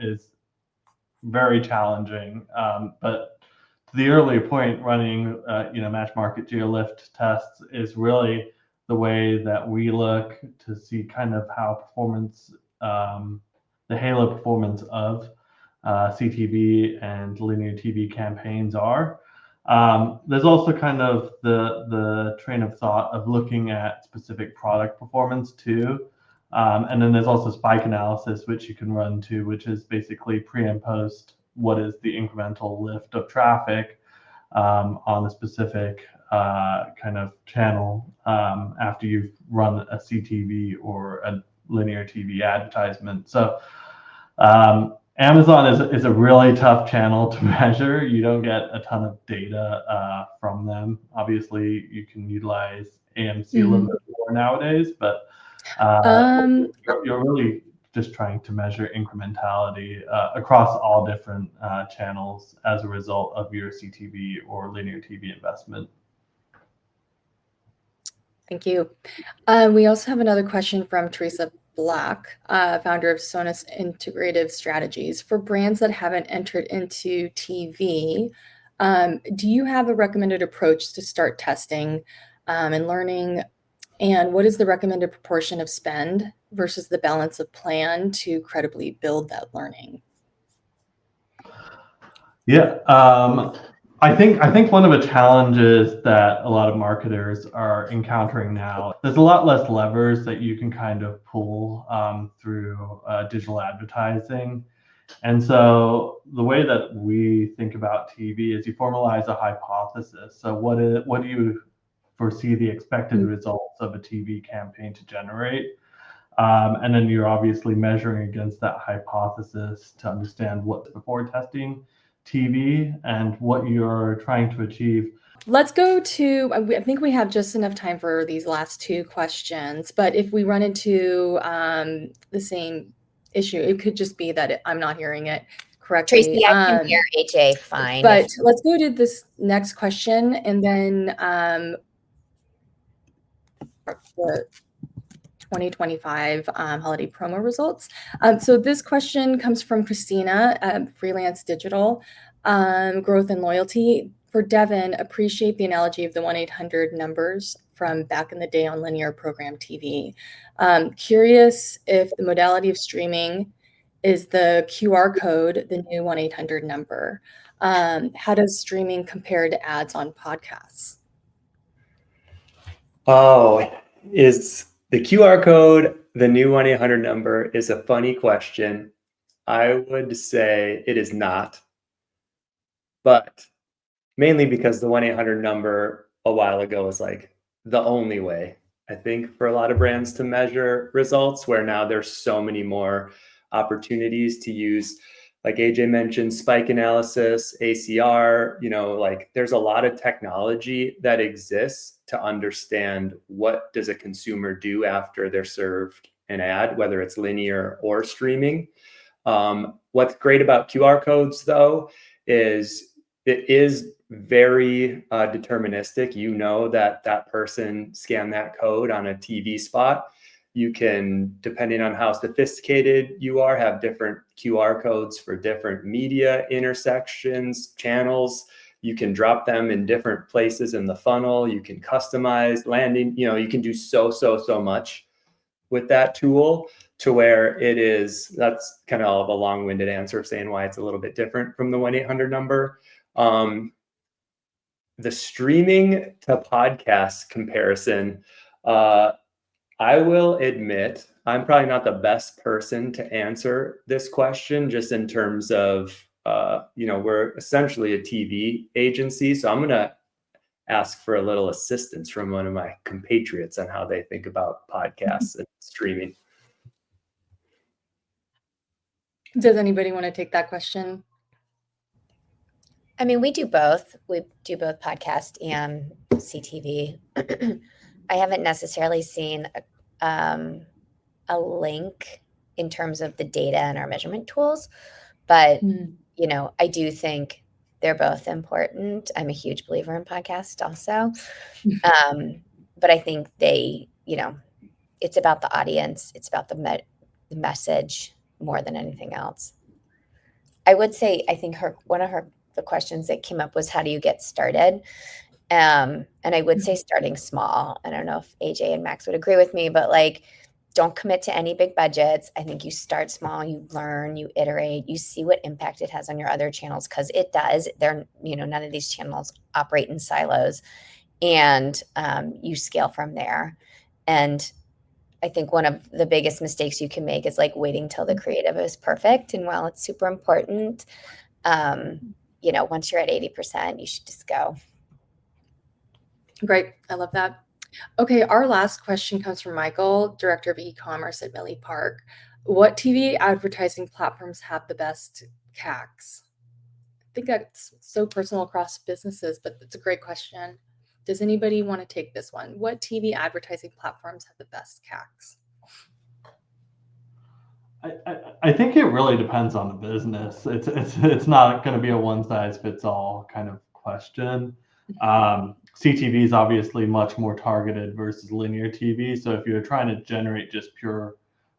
very challenging. But to the earlier point, running match market geolift tests is really the way that we look to see kind of how performance, the halo performance of CTV and linear TV campaigns are. There's also kind of the train of thought of looking at specific product performance too. And then there's also spike analysis, which you can run too, which is basically pre and post what is the incremental lift of traffic on a specific kind of channel after you've run a CTV or a linear TV advertisement. So Amazon is a really tough channel to measure. You don't get a ton of data from them. Obviously, you can utilize AMC a little bit more nowadays, but you're really just trying to measure incrementality across all different channels as a result of your CTV or linear TV investment. Thank you. We also have another question from Teresa Black, founder of Sonus Integrative Strategies. For brands that haven't entered into TV, do you have a recommended approach to start testing and learning? And what is the recommended proportion of spend versus the balance of plan to credibly build that learning? Yeah, I think one of the challenges that a lot of marketers are encountering now, there's a lot less levers that you can kind of pull through digital advertising. And so the way that we think about TV is you formalize a hypothesis. So what do you foresee the expected results of a TV campaign to generate? And then you're obviously measuring against that hypothesis to understand what's before testing TV and what you're trying to achieve. Let's go to, I think we have just enough time for these last two questions, but if we run into the same issue, it could just be that I'm not hearing it correctly. Tracy, I can hear AJ fine. But let's go to this next question and then the 2025 holiday promo results. So this question comes from Christina, Freelance Digital, growth and loyalty. For Devin, appreciate the analogy of the 1-800 numbers from back in the day on linear program TV. Curious if the modality of streaming is the QR code, the new 1-800 number. How does streaming compare to ads on podcasts? Oh, is the QR code the new 1-800 number is a funny question. I would say it is not, but mainly because the 1-800 number a while ago was like the only way, I think, for a lot of brands to measure results, where now there's so many more opportunities to use, like AJ mentioned, spike analysis, ACR, like there's a lot of technology that exists to understand what does a consumer do after they're served an ad, whether it's linear or streaming. What's great about QR codes, though, is it is very deterministic. That person scanned that code on a TV spot. You can, depending on how sophisticated you are, have different QR codes for different media intersections, channels. You can drop them in different places in the funnel. You can customize landing. You can do so much with that tool, to where that's kind of a long-winded answer saying why it's a little bit different from the 1-800 number. The streaming to podcast comparison, I will admit I'm probably not the best person to answer this question, just in terms of, we're essentially a TV agency. So I'm going to ask for a little assistance from one of my compatriots on how they think about podcasts and streaming. Does anybody want to take that question? I mean, we do both. We do both podcast and CTV. I haven't necessarily seen a link in terms of the data and our measurement tools, but I do think they're both important. I'm a huge believer in podcasts also, but I think they, it's about the audience. It's about the message more than anything else. I would say, I think one of the questions that came up was, how do you get started? And I would say starting small. I don't know if AJ and Max would agree with me, but like, don't commit to any big budgets. I think you start small, you learn, you iterate, you see what impact it has on your other channels, because it does. None of these channels operate in silos, and you scale from there. And I think one of the biggest mistakes you can make is like waiting till the creative is perfect. And while it's super important, once you're at 80%, you should just go. Great. I love that. Okay, our last question comes from Michael, Director of E-commerce at Millie Park. What TV advertising platforms have the best CACs? I think that's so personal across businesses, but it's a great question. Does anybody want to take this one? What TV advertising platforms have the best CACs? I think it really depends on the business. It's not going to be a one size fits all kind of question. CTV is obviously much more targeted versus linear TV. So if you're trying to generate just pure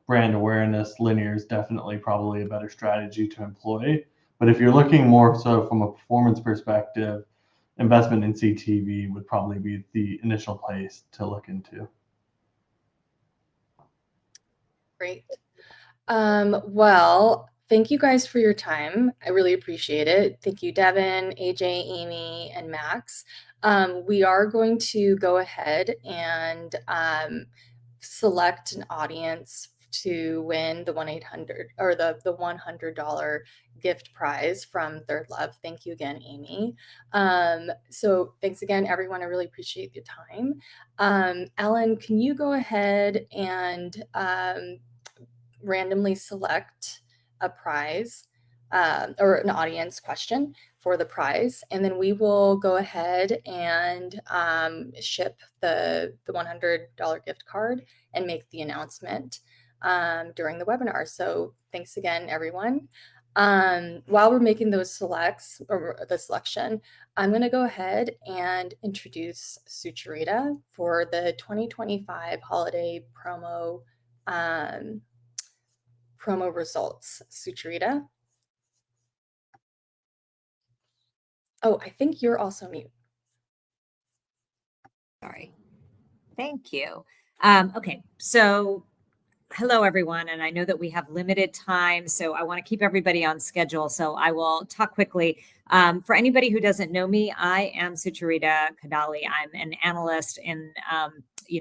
brand awareness, linear is definitely probably a better strategy to employ. But if you're looking more so from a performance perspective, investment in CTV would probably be the initial place to look into. Great. Well, thank you guys for your time. I really appreciate it. Thank you, Devin, AJ, Amy, and Max. We are going to go ahead and select an audience to win the 1-800 or the $100 gift prize from Third Love. Thank you again, Amy. So thanks again, everyone. I really appreciate your time. Ellen, can you go ahead and randomly select a prize or an audience question for the prize, and then we will go ahead and ship the $100 gift card and make the announcement during the webinar. So thanks again, everyone. While we're making those selects or the selection, I'm going to go ahead and introduce Sucharita for the 2025 holiday promo results. Sucharita. Oh, I think you're also mute. Sorry. Thank you. Okay, so hello, everyone. And I know that we have limited time, so I want to keep everybody on schedule. So I will talk quickly. For anybody who doesn't know me, I am Sucharita Kodali. I'm an analyst in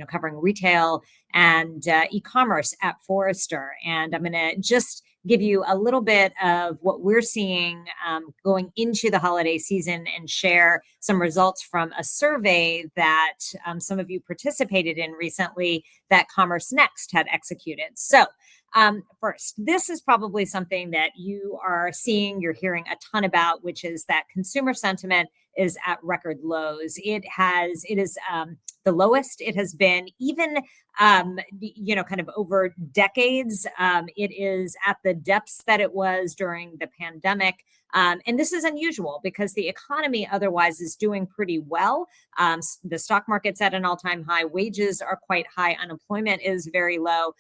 covering retail and e-commerce at Forrester. And I'm going to just give you a little bit of what we're seeing going into the holiday season and share some results from a survey that some of you participated in recently that Commerce Next had executed. So first, this is probably something that you are seeing, you're hearing a ton about, which is that consumer sentiment is at record lows. It is the lowest it has been, even kind of over decades. It is at the depths that it was during the pandemic. And this is unusual because the economy otherwise is doing pretty well. The stock market's at an all-time high. Wages are quite high. Unemployment is very low.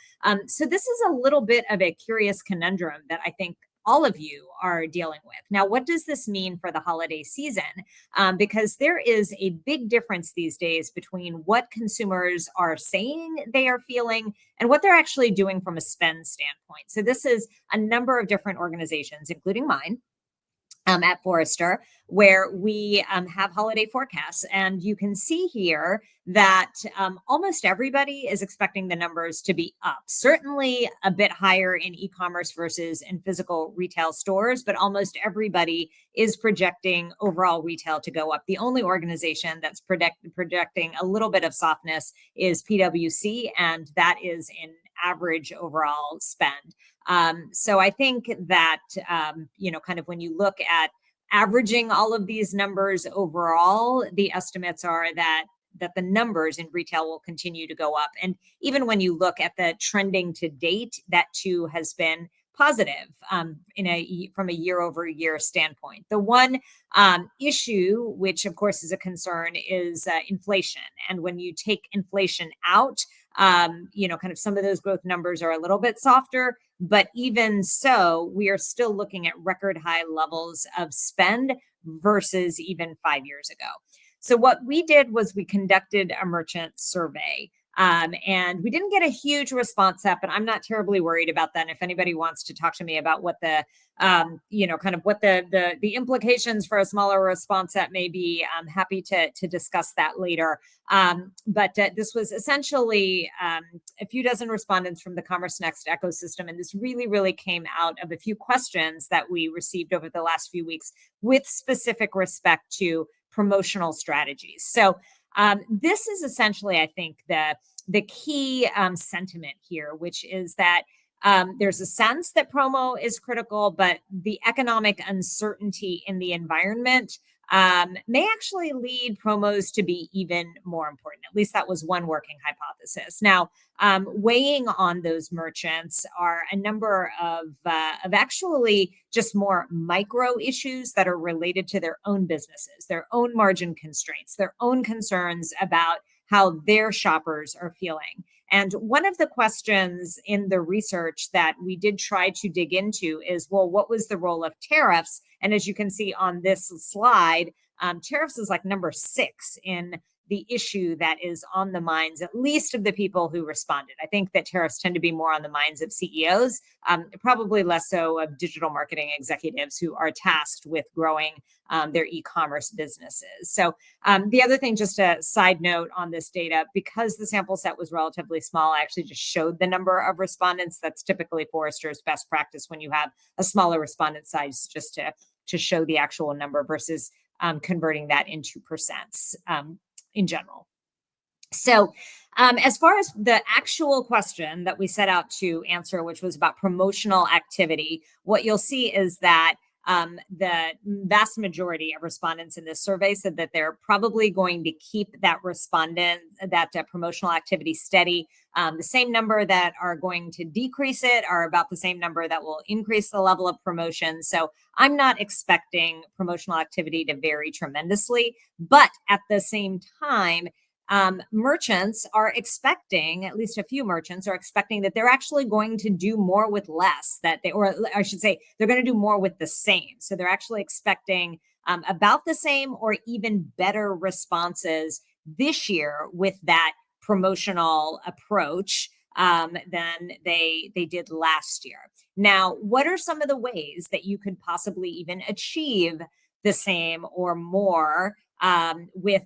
So this is a little bit of a curious conundrum that I think all of you are dealing with. Now, what does this mean for the holiday season? Because there is a big difference these days between what consumers are saying they are feeling and what they're actually doing from a spend standpoint. So this is a number of different organizations, including mine, at Forrester, where we have holiday forecasts. And you can see here that almost everybody is expecting the numbers to be up, certainly a bit higher in e-commerce versus in physical retail stores, but almost everybody is projecting overall retail to go up. The only organization that's projecting a little bit of softness is PwC, and that is in average overall spend. So I think that, kind of when you look at averaging all of these numbers overall, the estimates are that the numbers in retail will continue to go up. And even when you look at the trending to date, that too has been positive from a year-over-year standpoint. The one issue, which of course is a concern, is inflation. And when you take inflation out, kind of some of those growth numbers are a little bit softer, but even so, we are still looking at record high levels of spend versus even 5 years ago. So what we did was we conducted a merchant survey. And we didn't get a huge response set, but I'm not terribly worried about that. And if anybody wants to talk to me about what the, kind of what the implications for a smaller response set may be, I'm happy to discuss that later. But this was essentially a few dozen respondents from the Commerce Next ecosystem. And this really, really came out of a few questions that we received over the last few weeks with specific respect to promotional strategies. So this is essentially, I think, the key sentiment here, which is that there's a sense that promo is critical, but the economic uncertainty in the environment may actually lead promos to be even more important. At least that was one working hypothesis. Now, weighing on those merchants are a number of actually just more micro issues that are related to their own businesses, their own margin constraints, their own concerns about how their shoppers are feeling. And one of the questions in the research that we did try to dig into is, well, what was the role of tariffs? And as you can see on this slide, tariffs is like number 6 in the issue that is on the minds, at least of the people who responded. I think that tariffs tend to be more on the minds of CEOs, probably less so of digital marketing executives who are tasked with growing their e-commerce businesses. So the other thing, just a side note on this data, because the sample set was relatively small, I actually just showed the number of respondents. That's typically Forrester's best practice when you have a smaller respondent size, just to show the actual number versus converting that into percents in general. So as far as the actual question that we set out to answer, which was about promotional activity, what you'll see is that the vast majority of respondents in this survey said that they're probably going to keep that promotional activity steady. The same number that are going to decrease it are about the same number that will increase the level of promotion. So I'm not expecting promotional activity to vary tremendously, but at the same time, merchants are expecting, at least a few merchants are expecting, that they're actually going to do more with less, or I should say, they're going to do more with the same. So they're actually expecting about the same or even better responses this year with that promotional approach than they did last year. Now, what are some of the ways that you could possibly even achieve the same or more with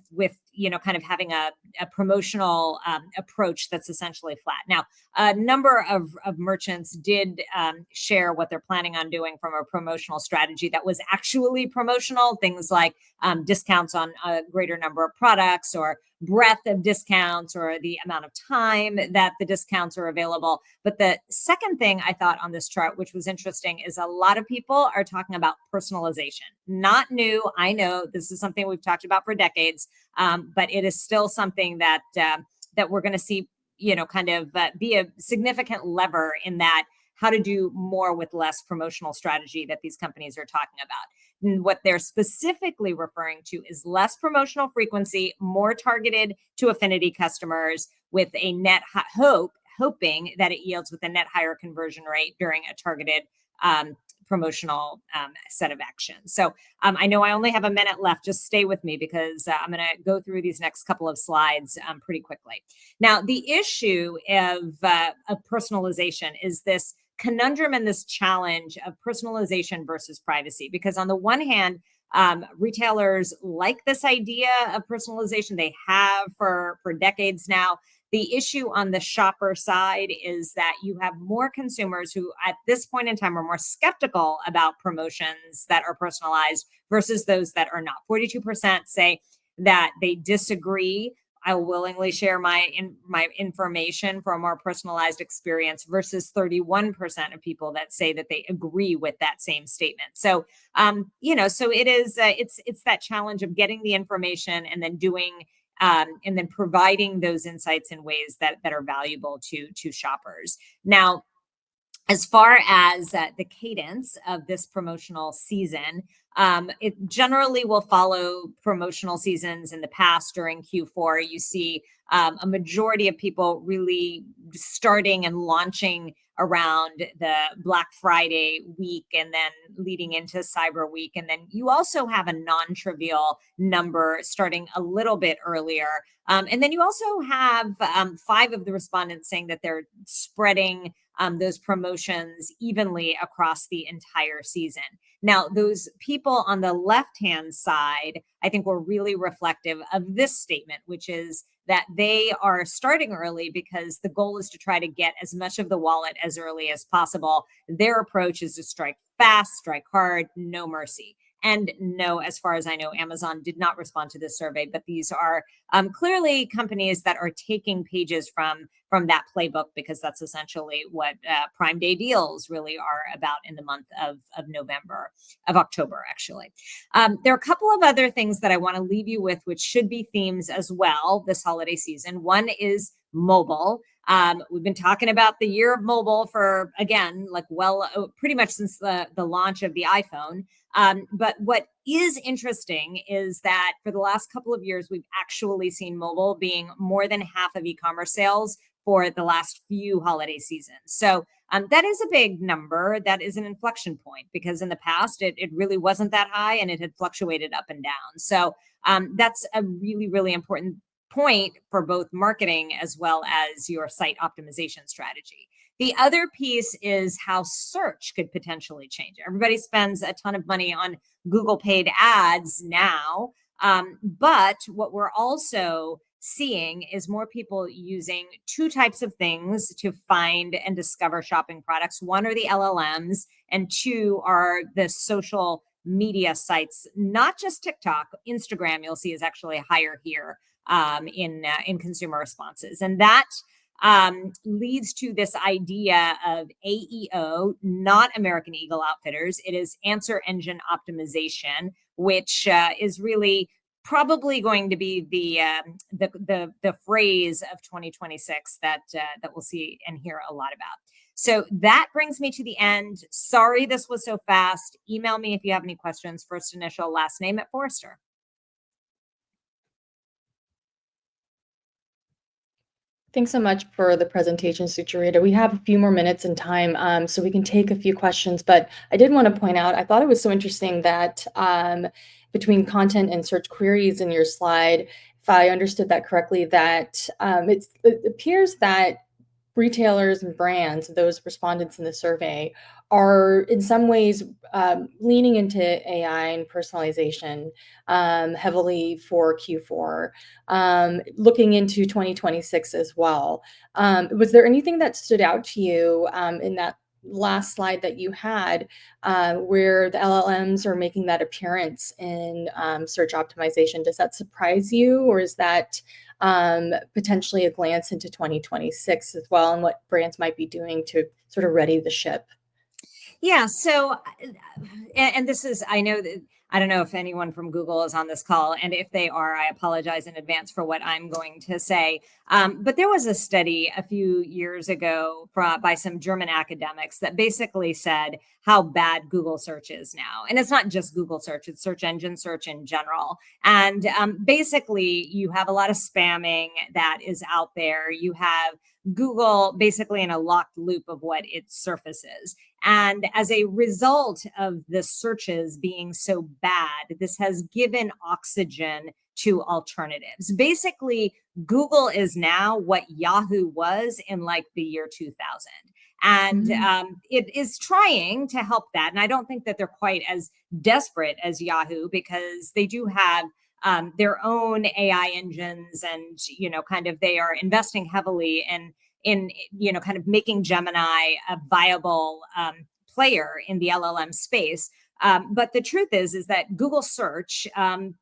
kind of having a promotional approach that's essentially flat? Now, a number of merchants did share what they're planning on doing from a promotional strategy that was actually promotional, things like discounts on a greater number of products, or breadth of discounts, or the amount of time that the discounts are available. But the second thing I thought on this chart, which was interesting, is a lot of people are talking about personalization. Not new. I know this is something we've talked about for decades, but it is still something that we're going to see, kind of be a significant lever in that how to do more with less promotional strategy that these companies are talking about. And what they're specifically referring to is less promotional frequency, more targeted to affinity customers, with a net hoping that it yields with a net higher conversion rate during a targeted promotional set of actions. So I know I only have a minute left. Just stay with me, because I'm going to go through these next couple of slides pretty quickly. Now, the issue of personalization is this conundrum and this challenge of personalization versus privacy, because on the one hand, retailers like this idea of personalization. They have for decades now. The issue on the shopper side is that you have more consumers who at this point in time are more skeptical about promotions that are personalized versus those that are not. 42% say that they disagree. I will willingly share my information for a more personalized experience, versus 31% of people that say that they agree with that same statement. So, so it is, it's that challenge of getting the information and then doing, and then providing those insights in ways that are valuable to shoppers. Now, as far as the cadence of this promotional season, It generally will follow promotional seasons. In the past, during Q4, you see a majority of people really starting and launching around the Black Friday week and then leading into Cyber Week. And then you also have a non-trivial number starting a little bit earlier. And then you also have 5 of the respondents saying that they're spreading those promotions evenly across the entire season. Now, those people on the left-hand side, I think, were really reflective of this statement, which is that they are starting early because the goal is to try to get as much of the wallet as early as possible. Their approach is to strike fast, strike hard, no mercy. And no, as far as I know, Amazon did not respond to this survey, but these are clearly companies that are taking pages from that playbook, because that's essentially what Prime Day deals really are about in the month of October, actually. There are a couple of other things that I want to leave you with, which should be themes as well this holiday season. One is mobile. We've been talking about the year of mobile for, again, pretty much since the launch of the iPhone. But what is interesting is that for the last couple of years, we've actually seen mobile being more than half of e-commerce sales for the last few holiday seasons. So that is a big number. That is an inflection point, because in the past, it really wasn't that high and it had fluctuated up and down. So that's a really, really important point for both marketing as well as your site optimization strategy. The other piece is how search could potentially change. Everybody spends a ton of money on Google paid ads now, but what we're also seeing is more people using 2 types of things to find and discover shopping products. One are the LLMs, and 2 are the social media sites, not just TikTok. Instagram, you'll see, is actually higher here in consumer responses. And that leads to this idea of AEO, not American Eagle Outfitters. It is answer engine optimization, which is really probably going to be the phrase of 2026 that we'll see and hear a lot about. So that brings me to the end. Sorry this was so fast. Email me if you have any questions. First initial, last name at Forrester. Thanks so much for the presentation, Sucharita. We have a few more minutes in time, so we can take a few questions. But I did want to point out, I thought it was so interesting that between content and search queries in your slide, if I understood that correctly, that it appears that retailers and brands, those respondents in the survey, are in some ways leaning into AI and personalization heavily for Q4, looking into 2026 as well. Was there anything that stood out to you in that last slide that you had where the LLMs are making that appearance in search optimization? Does that surprise you, or is that potentially a glance into 2026 as well, and what brands might be doing to sort of ready the ship? Yeah. So, and this is, I know that, I don't know if anyone from Google is on this call, and if they are, I apologize in advance for what I'm going to say. But there was a study a few years ago by some German academics that basically said how bad Google search is now. And it's not just Google search, it's search engine search in general. And basically, you have a lot of spamming that is out there. You have Google basically in a locked loop of what it surfaces. And as a result of the searches being so bad, this has given oxygen to alternatives. Basically, Google is now what Yahoo was in like the year 2000. And it is trying to help that. And I don't think that they're quite as desperate as Yahoo, because they do have their own AI engines, and, you know, kind of they are investing heavily in you know, kind of making Gemini a viable player in the LLM space. But the truth is that Google search,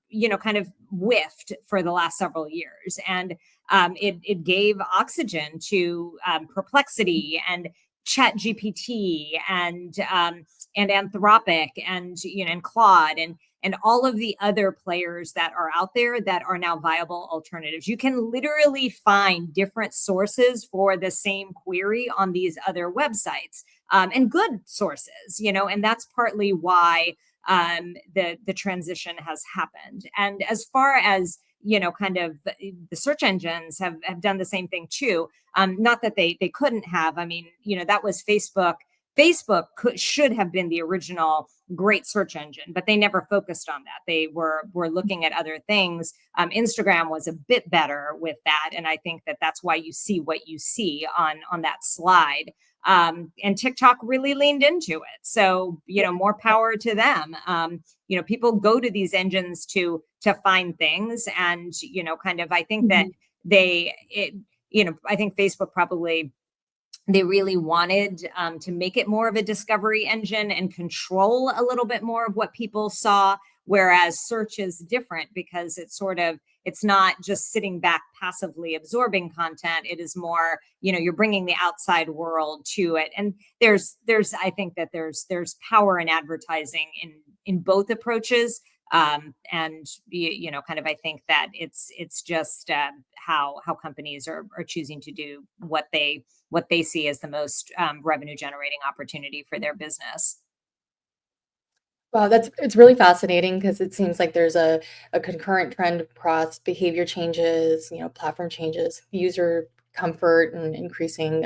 you know, kind of whiffed for the last several years, and it gave oxygen to Perplexity and ChatGPT and Anthropic and, you know, and Claude and all of the other players that are out there that are now viable alternatives. You can literally find different sources for the same query on these other websites, and good sources, you know, and that's partly why the transition has happened. And as far as kind of the search engines have done the same thing too. Not that they couldn't have. I mean, that was Facebook. Facebook should have been the original great search engine, but they never focused on that. They were looking at other things. Instagram was a bit better with that, and I think that's why you see what you see on that slide. And TikTok really leaned into it. So, more power to them. People go to these engines to find things, and kind of, I think that I think Facebook probably, they really wanted to make it more of a discovery engine and control a little bit more of what people saw. Whereas search is different because it's not just sitting back passively absorbing content. It is more, you're bringing the outside world to it. And I think that there's power in advertising in both approaches. And kind of, I think that it's just how companies are choosing to do what they see as the most revenue generating opportunity for their business. Wow, it's really fascinating because it seems like there's a concurrent trend across behavior changes, platform changes, user comfort, and increasing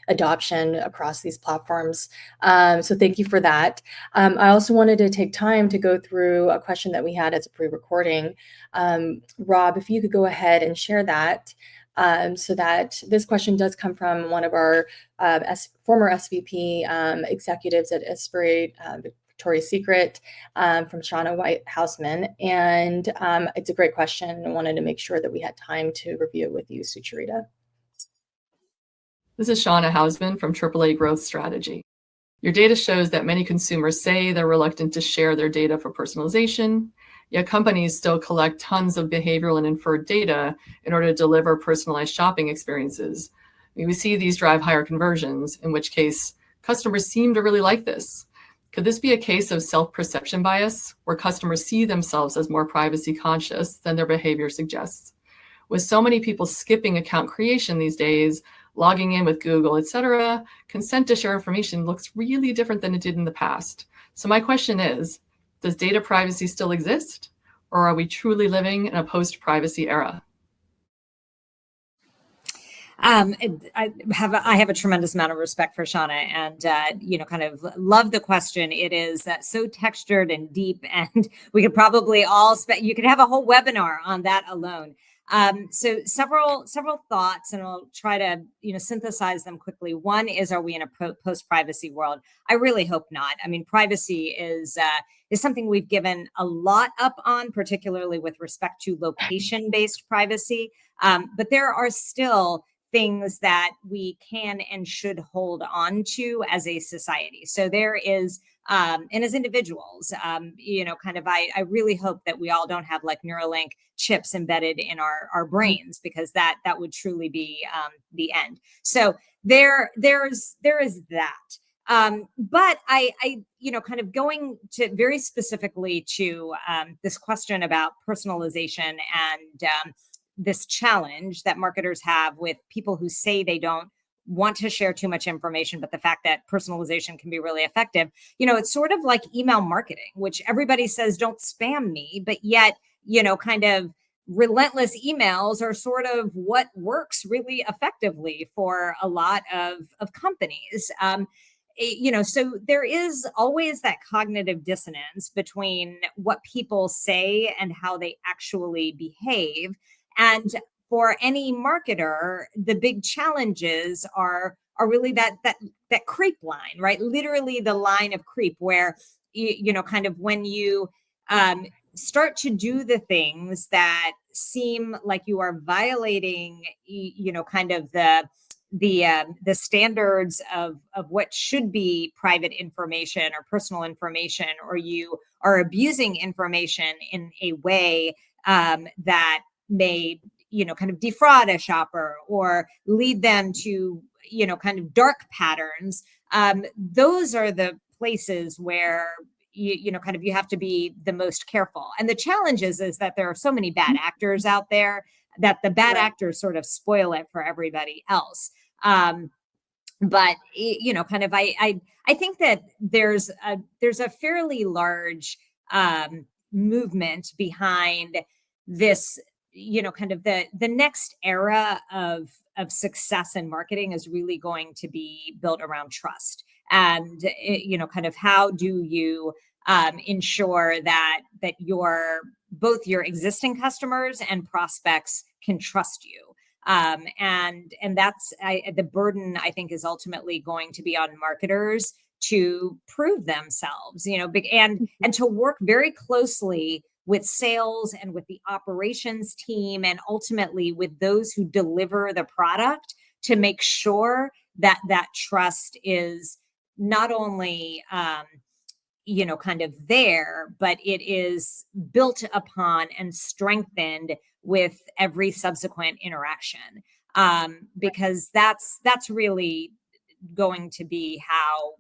adoption across these platforms. So thank you for that. I also wanted to take time to go through a question that we had as a pre-recording. Rob, if you could go ahead and share that. So that this question does come from one of our former SVP executives at Esprit, Victoria's Secret, from Shauna White-Houseman. And it's a great question. I wanted to make sure that we had time to review it with you, Sucharita. This is Shauna Hausman from AAA Growth Strategy. Your data shows that many consumers say they're reluctant to share their data for personalization, yet companies still collect tons of behavioral and inferred data in order to deliver personalized shopping experiences. We see these drive higher conversions, in which case customers seem to really like this. Could this be a case of self-perception bias, where customers see themselves as more privacy conscious than their behavior suggests? With so many people skipping account creation these days, logging in with Google, etc., consent to share information looks really different than it did in the past. So my question is, does data privacy still exist, or are we truly living in a post-privacy era? I have a tremendous amount of respect for Shauna, and kind of love the question. It is so textured and deep, and we could probably you could have a whole webinar on that alone. So several thoughts, and I'll try to synthesize them quickly. One is, are we in a post-privacy world? I really hope not. I mean, privacy is something we've given a lot up on, particularly with respect to location-based privacy. But there are still things that we can and should hold on to as a society. So there is, and as individuals, kind of, I really hope that we all don't have like Neuralink chips embedded in our brains, because that would truly be the end. So there is that. But I kind of going to very specifically to this question about personalization and this challenge that marketers have with people who say they don't want to share too much information, but the fact that personalization can be really effective. It's sort of like email marketing, which everybody says don't spam me, but yet, kind of relentless emails are sort of what works really effectively for a lot of companies. So there is always that cognitive dissonance between what people say and how they actually behave. And for any marketer, the big challenges are really that creep line, right? Literally the line of creep, where kind of when you start to do the things that seem like you are violating, kind of the standards of what should be private information or personal information, or you are abusing information in a way that may, kind of defraud a shopper or lead them to, kind of dark patterns. Those are the places where kind of you have to be the most careful. And the challenge is that there are so many bad actors out there that the bad actors sort of spoil it for everybody else. but kind of I think that there's a fairly large movement behind this. Kind of the next era of success in marketing is really going to be built around trust, and kind of how do you ensure that both your existing customers and prospects can trust you. And that's the burden, I think, is ultimately going to be on marketers to prove themselves, and to work very closely with sales and with the operations team, and ultimately with those who deliver the product, to make sure that that trust is not only kind of there, but it is built upon and strengthened with every subsequent interaction, because that's really going to be how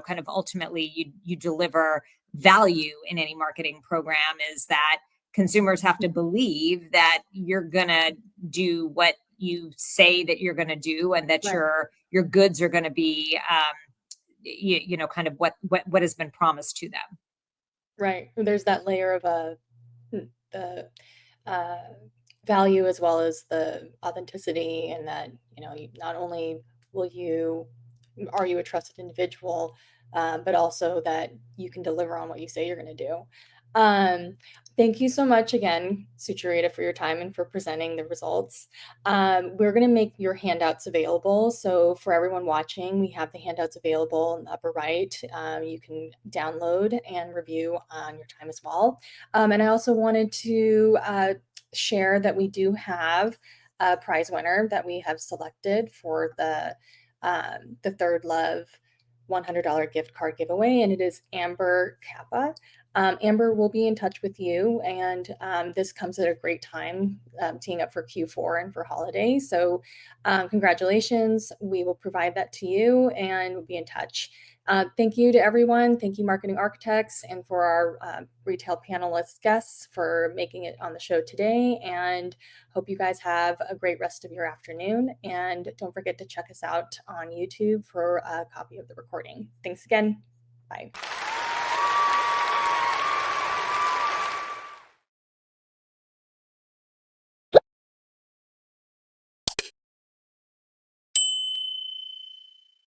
kind of ultimately you deliver value in any marketing program, is that consumers have to believe that you're gonna do what you say that you're gonna do, and that your goods are gonna be kind of what has been promised to them. Right. There's that layer of the value as well as the authenticity, and that not only are you a trusted individual, but also that you can deliver on what you say you're going to do. Thank you so much again, Sucharita, for your time and for presenting the results. We're going to make your handouts available. So for everyone watching, we have the handouts available in the upper right. You can download and review on your time as well. And I also wanted to share that we do have a prize winner that we have selected for the Third Love $100 gift card giveaway, and it is Amber Kappa. Amber will be in touch with you, and this comes at a great time, teeing up for Q4 and for holiday. So congratulations. We will provide that to you, and we'll be in touch. Thank you to everyone. Thank you, Marketing Architects, and for our retail panelist guests for making it on the show today. And hope you guys have a great rest of your afternoon. And don't forget to check us out on YouTube for a copy of the recording. Thanks again. Bye.